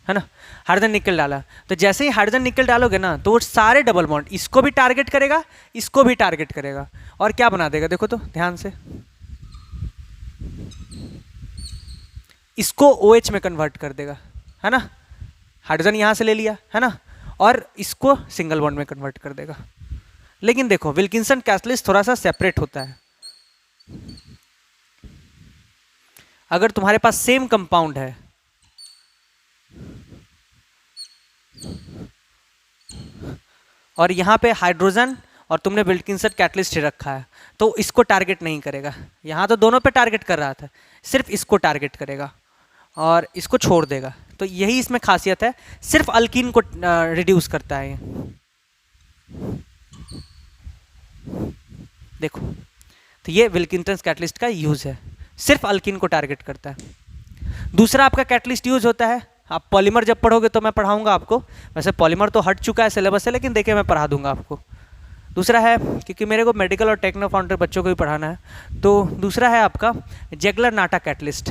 है ना, हाइड्रोजन निकल डाला, तो जैसे ही हाइड्रोजन निकल डालोगे ना, तो वो सारे डबल बॉन्ड इसको भी टारगेट करेगा, इसको भी टारगेट करेगा, और क्या बना देगा, देखो तो ध्यान से, इसको OH में कन्वर्ट कर देगा, है ना, हाइड्रोजन यहां से ले लिया, है ना, और इसको सिंगल बॉन्ड में कन्वर्ट कर देगा। लेकिन देखो विल्किंसन कैटलिस्ट थोड़ा सा सेपरेट होता है। अगर तुम्हारे पास सेम कंपाउंड है, और यहां पे हाइड्रोजन और तुमने विल्किंसन कैटलिस्ट रखा है, तो इसको टारगेट नहीं करेगा, यहां तो दोनों पे टारगेट कर रहा था, सिर्फ इसको टारगेट करेगा और इसको छोड़ देगा। तो यही इसमें खासियत है, सिर्फ अल्कीन को रिड्यूस करता है ये। देखो, तो ये विल्किंसन कैटलिस्ट का यूज है, सिर्फ अल्कीन को टारगेट करता है। दूसरा आपका कैटलिस्ट यूज होता है, आप पॉलीमर जब पढ़ोगे तो मैं पढ़ाऊंगा आपको, वैसे पॉलीमर तो हट चुका है सिलेबस से, लेकिन देखिए मैं पढ़ा दूंगा आपको। दूसरा है, क्योंकि मेरे को मेडिकल और टेक्नो फाउंडर बच्चों को भी पढ़ाना है, तो दूसरा है आपका जेगलर नाटा कैटलिस्ट,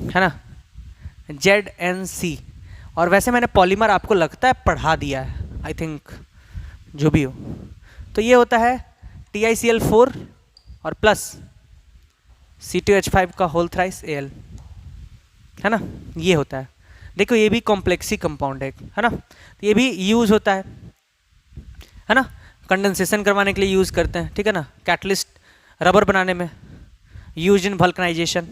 है ना, ZNC। और वैसे मैंने पॉलीमर आपको लगता है पढ़ा दिया है, आई थिंक, जो भी हो। तो ये होता है TiCl4 और प्लस C2H5 का होल थ्राइस Al, है ना, ये होता है। देखो ये भी कॉम्प्लेक्सी कंपाउंड है ना, तो ये भी यूज होता है ना, कंडेंसेशन करवाने के लिए यूज करते हैं, ठीक है ना, कैटलिस्ट रबर बनाने में, use in vulcanization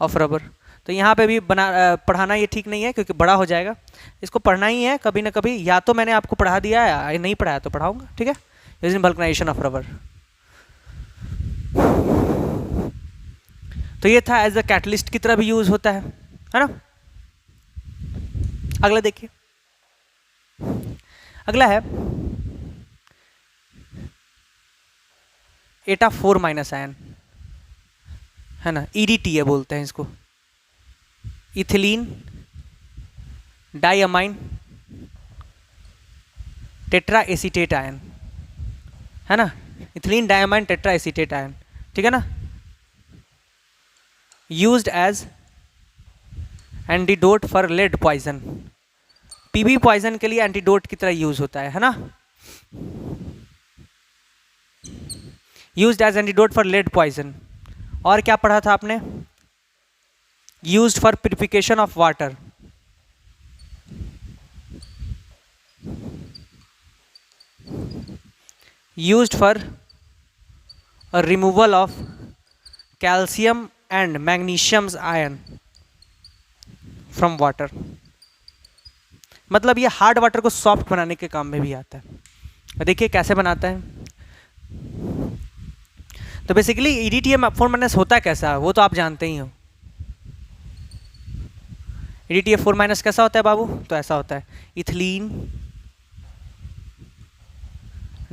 of rubber. तो यहाँ पे भी पढ़ाना ये ठीक नहीं है, क्योंकि बड़ा हो जाएगा, इसको पढ़ना ही है कभी ना कभी, या तो मैंने आपको पढ़ा दिया है, नहीं पढ़ाया तो पढ़ाऊंगा, ठीक है, use in vulcanization of rubber. तो ये था एज अ कैटलिस्ट की तरह भी यूज होता है ना। अगला देखिए, अगला है एटा 4 माइनस आयन, है ना, EDTA बोलते हैं इसको, ethylene diamine tetra acetate ion, है ना, ethylene diamine tetra acetate ion, ठीक है ना, used as antidote for lead poison, PB poison के लिए एंटीडोट की तरह यूज होता है ना, used as antidote for lead poison. और क्या पढ़ा था आपने, used for purification of water, used for removal of calcium and magnesium ion from water, मतलब ये हार्ड वाटर को सॉफ्ट बनाने के काम में भी आता है। देखिए कैसे बनाता है। तो बेसिकली EDTA 4 माइनस होता कैसा है वो तो आप जानते ही हो। EDTA 4 माइनस कैसा होता है बाबू, तो ऐसा होता है, ethylene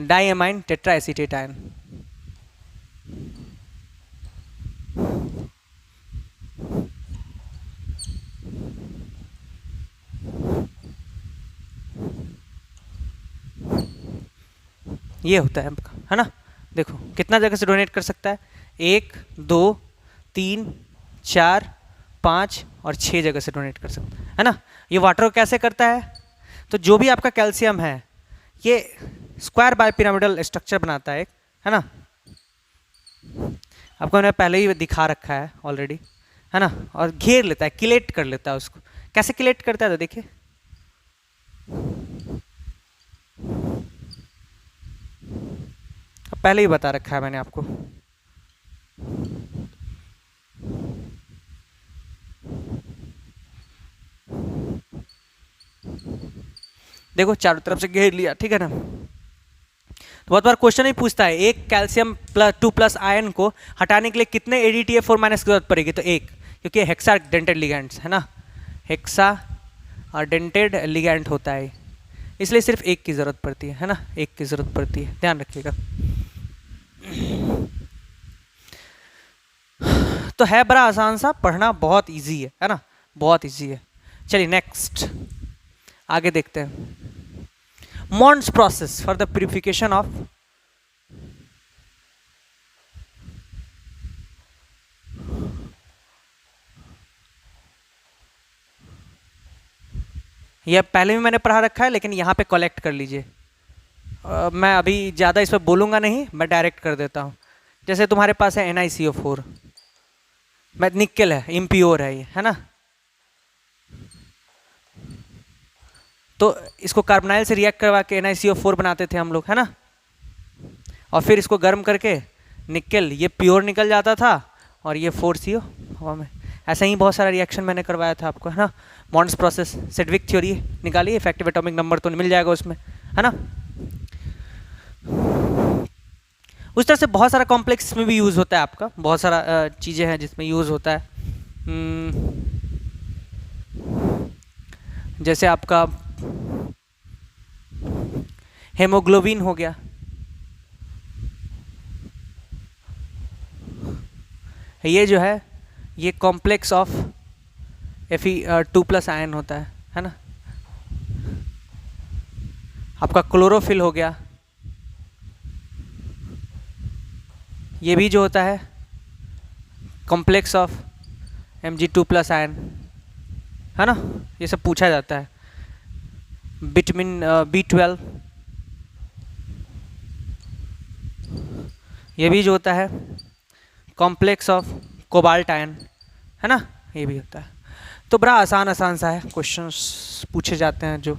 diamine tetra acetate ion, ये होता है आपका, है ना। देखो कितना जगह से डोनेट कर सकता है, 1 2 3, 4, 5 और 6 जगह से डोनेट कर सकते हैं, है ना। ये वाटर को कैसे करता है, तो जो भी आपका कैल्शियम है ये स्क्वायर बाइपिरामिडल स्ट्रक्चर बनाता है एक, है ना। आपको मैंने पहले ही दिखा रखा है ऑलरेडी, है ना। और घेर लेता है, किलेट कर लेता है उसको। कैसे किलेट करता है तो देखिए, पहले ही बता रखा है मैंने आपको। देखो चारों तरफ से घेर लिया, ठीक है ना। तो बहुत बार क्वेश्चन ही पूछता है एक कैल्शियम +2+ आयन को हटाने के लिए कितने AdTF4- की जरूरत पड़ेगी, तो एक, क्योंकि हेक्सा डेंटेड लिगैंड्स है ना, हेक्सा और डेंटेड लिगैंड होता है, इसलिए सिर्फ एक की जरूरत पड़ती है ना, एक की जरूरत पड़ती है, ध्यान रखिएगा। तो है बड़ा आसान सा, पढ़ना बहुत इजी है ना, बहुत इजी है। चलिए नेक्स्ट आगे देखते हैं। Mond's process for the purification of यह पहले भी मैंने पढ़ा रखा है, लेकिन यहाँ पे कलेक्ट कर लीजिए। मैं अभी ज़्यादा इस पर बोलूँगा नहीं, मैं डायरेक्ट कर देता हूँ। जैसे तुम्हारे पास है NiCO4, मैं निकल है, इम्प्योर है ये, है ना। तो इसको कार्बोनाइल से रिएक्ट करवा के NiCO4 बनाते थे हम लोग, है ना। और फिर इसको गर्म करके निकल ये प्योर निकल जाता था और ये 4CO हवा में। ऐसा ही बहुत सारा रिएक्शन मैंने करवाया था आपको, है ना। मॉन्ड्स प्रोसेस, सेडविक थ्योरी निकालिए, इफेक्टिव एटॉमिक नंबर तो मिल जाएगा उसमें, है ना। उस तरह से बहुत सारा कॉम्प्लेक्स में भी यूज़ होता है आपका, बहुत सारा चीज़ें हैं जिसमें यूज़ होता है। जैसे आपका हेमोग्लोबिन हो गया, ये जो है ये कॉम्प्लेक्स ऑफ Fe2+ आयन होता है ना। आपका क्लोरोफिल हो गया, ये भी जो होता है कॉम्प्लेक्स ऑफ Mg2+ आयन, है ना। ये सब पूछा जाता है। विटामिन B12, ये भी जो होता है कॉम्प्लेक्स ऑफ कोबाल्ट आयन, है ना, ये भी होता है। तो बड़ा आसान सा है, क्वेश्चंस पूछे जाते हैं जो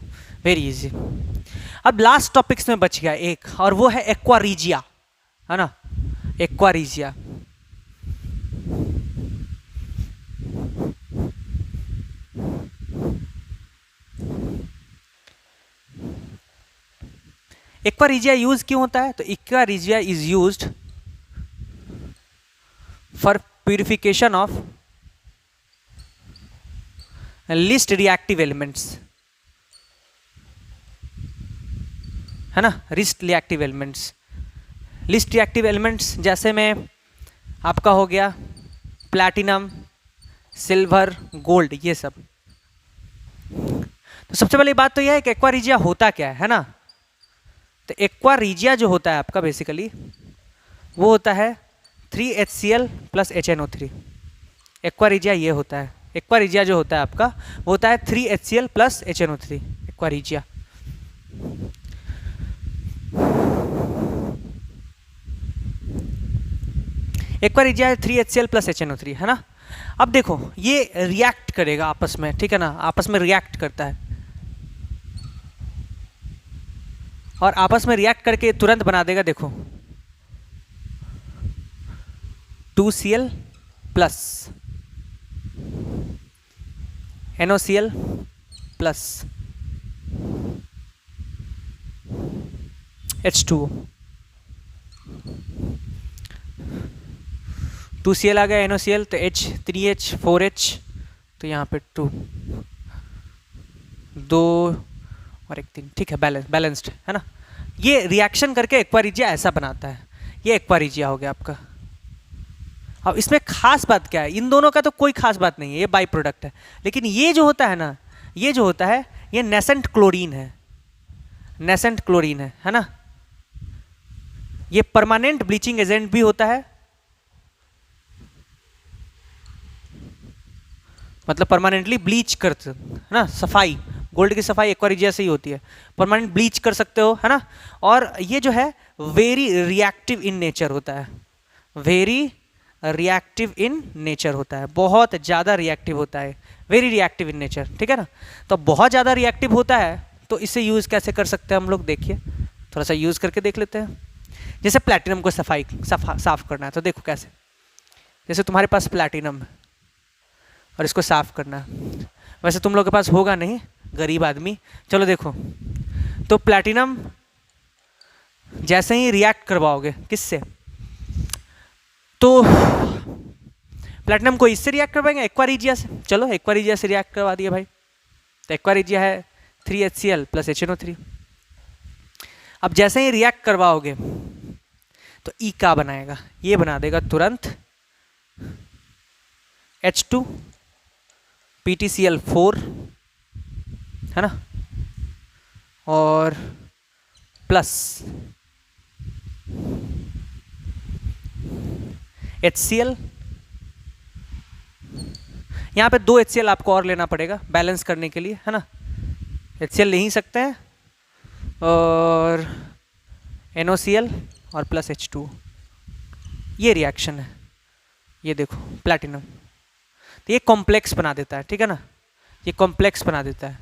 वेरी इजी। अब लास्ट टॉपिक्स में बच गया एक, और वो है एक्वारीजिया, है ना, एक्वारीजिया। एक्वारीजिया यूज क्यों होता है, तो aqua regia is used for purification of least reactive elements, है ना, least reactive elements. Least reactive elements जैसे में आपका हो गया प्लैटिनम, सिल्वर, गोल्ड, ये सब। तो सबसे पहली बात तो यह है कि एक्वारीजिया होता क्या है ना। तो एक्वारीजिया जो होता है आपका बेसिकली वो होता है 3HCl + HNO3। एक्वारीजिया ये होता है, एक्वारीजिया जो होता है आपका वो होता है 3HCl + HNO3, aqua regia. Aqua regia 3HCl + HNO3, है ना। अब देखो ये रिएक्ट करेगा आपस में, ठीक है ना, आपस में रिएक्ट करता है और आपस में रिएक्ट करके तुरंत बना देगा, देखो 2Cl + NOCl + H2O। 2Cl आ गया, NOCl तो H, 3H, 4H, तो यहाँ पे 2 और 1 3, ठीक है, बैलेंस्ड, है ना। ये रिएक्शन करके एक्वारीजिया ऐसा बनाता है, ये एक्वारीजिया हो गया आपका। अब इसमें खास बात क्या है, इन दोनों का तो कोई खास बात नहीं है, ये बाई प्रोडक्ट है। लेकिन ये जो होता है ना, ये जो होता है ये नेसेंट क्लोरीन है, नेसेंट क्लोरीन है ना। ये परमानेंट ब्लीचिंग एजेंट भी होता है मतलब परमानेंटली ब्लीच कर, है ना, सफाई, गोल्ड की सफाई एक्वारिजिया से ही होती है, परमानेंट ब्लीच कर सकते हो, है ना। और ये जो है वेरी रिएक्टिव इन नेचर होता है, वेरी रिएक्टिव इन नेचर होता है, बहुत ज़्यादा रिएक्टिव होता है, वेरी रिएक्टिव इन नेचर, ठीक है ना। तो बहुत ज़्यादा रिएक्टिव होता है, तो इसे यूज़ कैसे कर सकते हैं हम लोग, देखिए थोड़ा सा यूज़ करके देख लेते हैं। जैसे प्लैटिनम को साफ करना है, तो देखो कैसे, जैसे तुम्हारे पास प्लैटिनम है और इसको साफ करना है, वैसे तुम लोग के पास होगा नहीं, गरीब आदमी, चलो देखो, तो प्लैटिनम जैसे ही रिएक्ट करवाओगे किससे, तो प्लैटिनम को इससे रिएक्ट करवाएंगे, एक्वारिजिया से, चलो एक्वारिजिया से रिएक्ट करवा दिया भाई, तो एक्वारिजिया है 3HCl + HNO3। अब जैसे ही रिएक्ट करवाओगे तो ई क्या बनाएगा, ये बना देगा तुरंत H2 PtCl4, है ना, और प्लस HCl, यहाँ पे 2 HCl आपको और लेना पड़ेगा बैलेंस करने के लिए, है ना, HCl ले ही सकते हैं, और NOCl और प्लस H2, ये रिएक्शन है, ये देखो प्लैटिनम, तो ये कॉम्प्लेक्स बना देता है, ठीक है ना, ये कॉम्प्लेक्स बना देता है,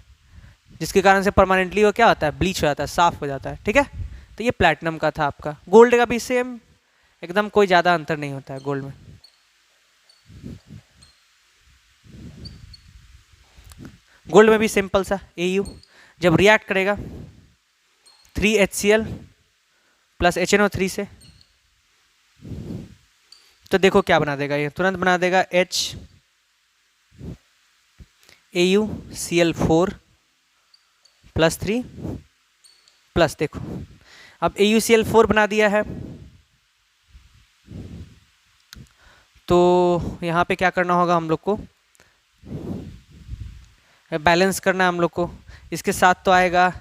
जिसके कारण से परमानेंटली वो क्या होता है, ब्लीच हो जाता है, साफ हो जाता है, ठीक है। तो ये प्लैटिनम का था आपका। गोल्ड का भी सेम, एकदम कोई ज़्यादा अंतर नहीं होता है गोल्ड में। गोल्ड में भी सिंपल सा AU जब रिएक्ट करेगा 3HCl + HNO3 से, तो देखो क्या बना देगा, ये तुरंत बना देगा HAuCl4 + 3 प्लस, देखो अब AuCl4 बना दिया है, तो यहाँ पे क्या करना होगा हम लोग को, बैलेंस करना है हम लोग को, इसके साथ तो आएगा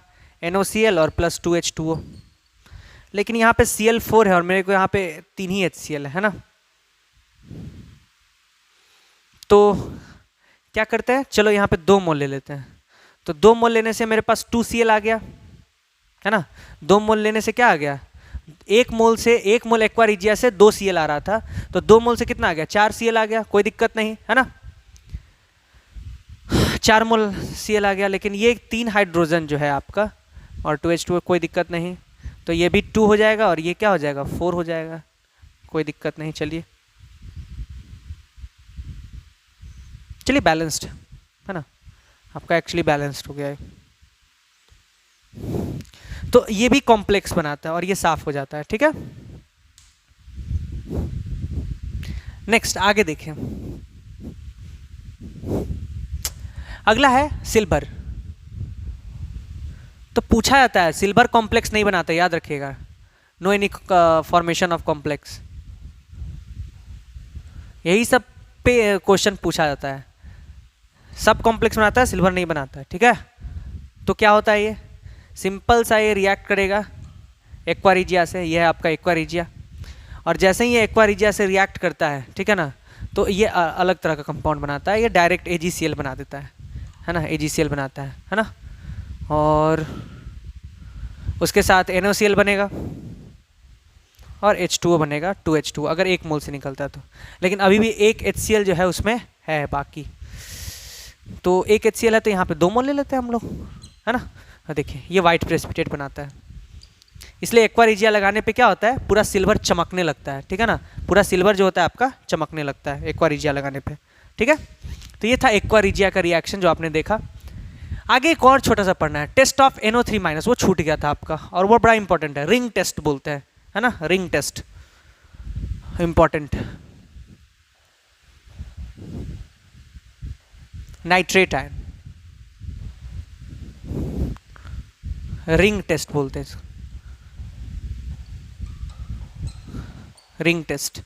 NOCl और प्लस 2H2O, लेकिन यहाँ पे Cl4 है और मेरे को यहाँ पे 3 ही HCl है ना, तो क्या करते हैं, चलो यहाँ पे 2 मोल ले लेते हैं, तो 2 मोल लेने से मेरे पास 2Cl आ गया, है ना, 2 मोल लेने से क्या आ गया, 1 मोल से 1 मोल एक्वारिजिया से 2 Cl आ रहा था, तो 2 मोल से कितना आ गया, 4 Cl आ गया, कोई दिक्कत नहीं, है ना, 4 मोल Cl आ गया। लेकिन ये 3 हाइड्रोजन जो है आपका और 2H2, कोई दिक्कत नहीं, तो ये भी 2 हो जाएगा और ये क्या हो जाएगा, 4 हो जाएगा, कोई दिक्कत नहीं। चलिए बैलेंस्ड है ना, आपका एक्चुअली बैलेंस्ड हो गया है, तो ये भी कॉम्प्लेक्स बनाता है और ये साफ हो जाता है, ठीक है। नेक्स्ट आगे देखें, अगला है सिल्वर। तो पूछा जाता है सिल्वर कॉम्प्लेक्स नहीं बनाता, याद रखिएगा, no any formation of complex, यही सब पे क्वेश्चन पूछा जाता है, सब कॉम्प्लेक्स बनाता है, सिल्वर नहीं बनाता है, ठीक है। तो क्या होता है, ये सिंपल सा, ये रिएक्ट करेगा एक्वारिजिया से, ये है आपका एक्वारिजिया, और जैसे ही ये एक्वारिजिया से रिएक्ट करता है, ठीक है ना, तो ये अलग तरह का कंपाउंड बनाता है, ये डायरेक्ट AgCl बना देता है ना, AgCl बनाता है ना, और उसके साथ NOCl बनेगा और H2O बनेगा, 2H2O, अगर 1 मोल से निकलता है तो, लेकिन अभी भी एक HCl जो है उसमें है बाकी, तो एक HCl है, तो यहाँ पे 2 मोल ले लेते हैं हम लोग, है ना। देखिए ये वाइट प्रेसिपिटेट बनाता है, इसलिए एक्वारिजिया लगाने पे क्या होता है, पूरा सिल्वर चमकने लगता है, ठीक है ना, पूरा सिल्वर जो होता है आपका चमकने लगता है एक्वारिजिया लगाने पे, ठीक है। तो ये था एक्वारिजिया का रिएक्शन जो आपने देखा। आगे एक और छोटा सा पढ़ना है, टेस्ट ऑफ NO3-, वो छूट गया था आपका, और वो बड़ा इंपॉर्टेंट है, रिंग टेस्ट बोलते हैं, है ना, ring test important. Nitrate ion, ring test बोलते हैं, रिंग टेस्ट।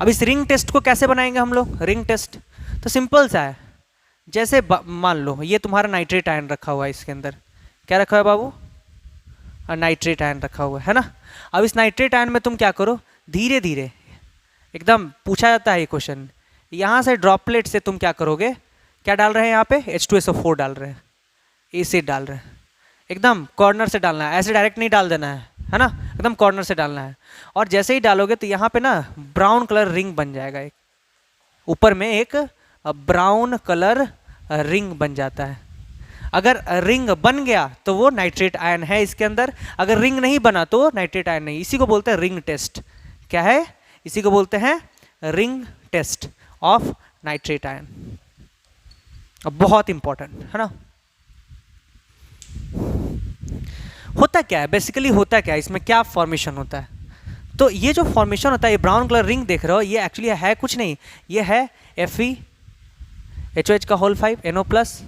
अब इस रिंग टेस्ट को कैसे बनाएंगे हम लोग, रिंग टेस्ट तो सिंपल सा है, जैसे मान लो ये तुम्हारा नाइट्रेट आयन रखा हुआ है, इसके अंदर क्या रखा हुआ है बाबू, नाइट्रेट आयन रखा हुआ है ना। अब इस नाइट्रेट आयन में तुम क्या करो, धीरे धीरे, एकदम पूछा जाता है ये क्वेश्चन, यहाँ से ड्रॉपलेट से तुम क्या करोगे, क्या डाल रहे हैं यहाँ पे, H2SO4 डाल रहे हैं, एसिड डाल रहे हैं, एकदम कॉर्नर से डालना है, ऐसे डायरेक्ट नहीं डाल देना है ना, एकदम कॉर्नर से डालना है। और जैसे ही डालोगे तो यहाँ पे ना ब्राउन कलर रिंग बन जाएगा, एक ऊपर में एक ब्राउन कलर रिंग बन जाता है। अगर रिंग बन गया तो वो नाइट्रेट आयन है इसके अंदर, अगर रिंग नहीं बना तो नाइट्रेट आयन नहीं। इसी को बोलते हैं रिंग टेस्ट। क्या है, इसी को बोलते हैं ring test of nitrate ion. अब बहुत इंपॉर्टेंट है ना। होता क्या है बेसिकली, होता क्या है इसमें, क्या फॉर्मेशन होता है, तो ये जो फॉर्मेशन होता है, ये ब्राउन कलर रिंग देख रहे हो, ये एक्चुअली है कुछ नहीं, ये है FeHOH का होल 5 NO प्लस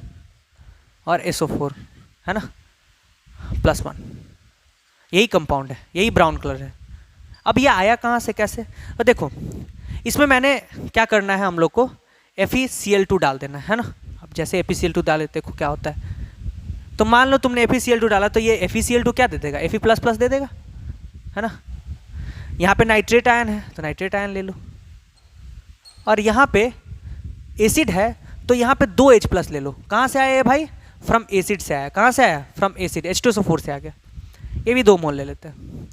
और SO4 है ना, +1, यही कंपाउंड है, यही ब्राउन कलर है। अब ये आया कहाँ से, कैसे, तो देखो इसमें मैंने क्या करना है, हम लोग को FeCl2 डाल देना है ना। अब जैसे FeCl2 डाले देखो क्या होता है, तो मान लो तुमने FeCl2 डाला तो ये FeCl2 क्या दे देगा, Fe++ दे देगा है ना। यहाँ पे नाइट्रेट आयन है तो नाइट्रेट आयन ले लो, और यहाँ पे एसिड है तो यहाँ पे 2H+ ले लो। कहाँ से आया ये भाई, फ्रॉम एसिड से आया। कहाँ से आया, फ्रॉम एसिड, H2SO4 से आ गया। ये भी 2 मोल ले लेते हैं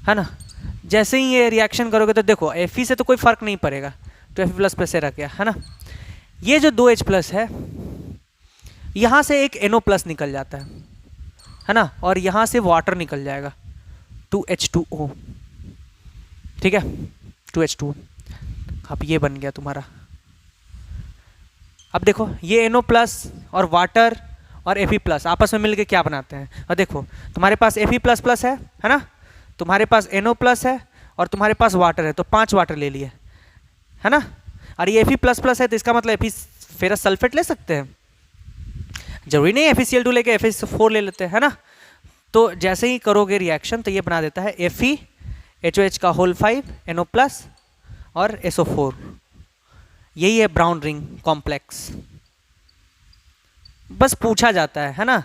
है ना। जैसे ही ये रिएक्शन करोगे तो देखो Fe से तो कोई फर्क नहीं पड़ेगा, तो Fe++ से रख गया है ना। ये जो 2H+ है यहाँ से एक NO+ निकल जाता है ना, और यहाँ से वाटर निकल जाएगा 2H2O, ठीक है 2H2O। अब ये बन गया तुम्हारा। अब देखो ये NO+ और वाटर और Fe+ आपस में मिलके क्या बनाते हैं, और देखो तुम्हारे पास Fe++ है ना, तुम्हारे पास NO+ है और तुम्हारे पास वाटर है, तो 5 वाटर ले लिए है ना। और ये Fe++ है तो इसका मतलब फेरस सल्फेट ले सकते हैं, जरूरी नहीं FeCl2 लेके FeSO4 ले लेते हैं ना। तो जैसे ही करोगे रिएक्शन तो ये बना देता है FeHOH का होल 5 NO+ और SO4, यही है ब्राउन रिंग कॉम्प्लेक्स। बस पूछा जाता है ना।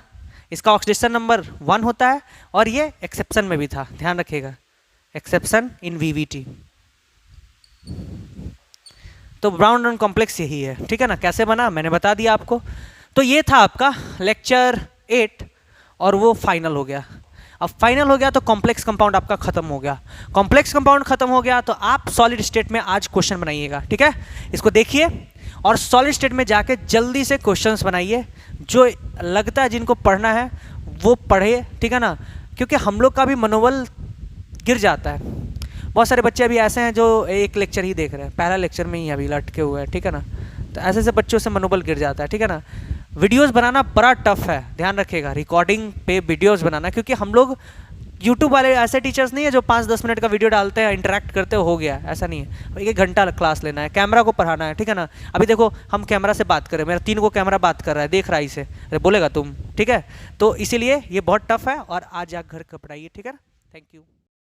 इसका ऑक्सीडेशन नंबर 1 होता है, और ये एक्सेप्शन में भी था, ध्यान रखिएगा, एक्सेप्शन इन VVT। तो ब्राउन रिंग कॉम्प्लेक्स यही है, ठीक है ना। कैसे बना मैंने बता दिया आपको। तो ये था आपका लेक्चर 8 और वो फाइनल हो गया। अब फाइनल हो गया तो कॉम्प्लेक्स कंपाउंड आपका खत्म हो गया। कॉम्प्लेक्स कंपाउंड खत्म हो गया तो आप सॉलिड स्टेट में आज क्वेश्चन बनाइएगा, ठीक है। इसको देखिए और सॉलिड स्टेट में जाके जल्दी से क्वेश्चंस बनाइए, जो लगता है जिनको पढ़ना है वो पढ़े, ठीक है ना, क्योंकि हम लोग का भी मनोबल गिर जाता है। बहुत सारे बच्चे अभी ऐसे हैं जो एक लेक्चर ही देख रहे हैं, पहला लेक्चर में ही अभी लटके हुए हैं, ठीक है ना। तो ऐसे ऐसे बच्चों से मनोबल गिर जाता है, ठीक है ना। वीडियोस बनाना बड़ा टफ है, ध्यान रखिएगा, रिकॉर्डिंग पे वीडियोस बनाना, क्योंकि हम लोग यूट्यूब वाले ऐसे टीचर्स नहीं है जो 5-10 मिनट का वीडियो डालते हैं, इंटरेक्ट करते हो गया, ऐसा नहीं है। 1 घंटा क्लास लेना है, कैमरा को पढ़ाना है, ठीक है ना। अभी देखो हम कैमरा से बात कर रहे हैं, मेरा 3 को कैमरा बात कर रहा है, देख रहा है इसे, अरे बोलेगा तुम, ठीक है। तो इसीलिए ये बहुत टफ है, और आज जाकर घर का पढ़ाइए, ठीक है ना। Thank you.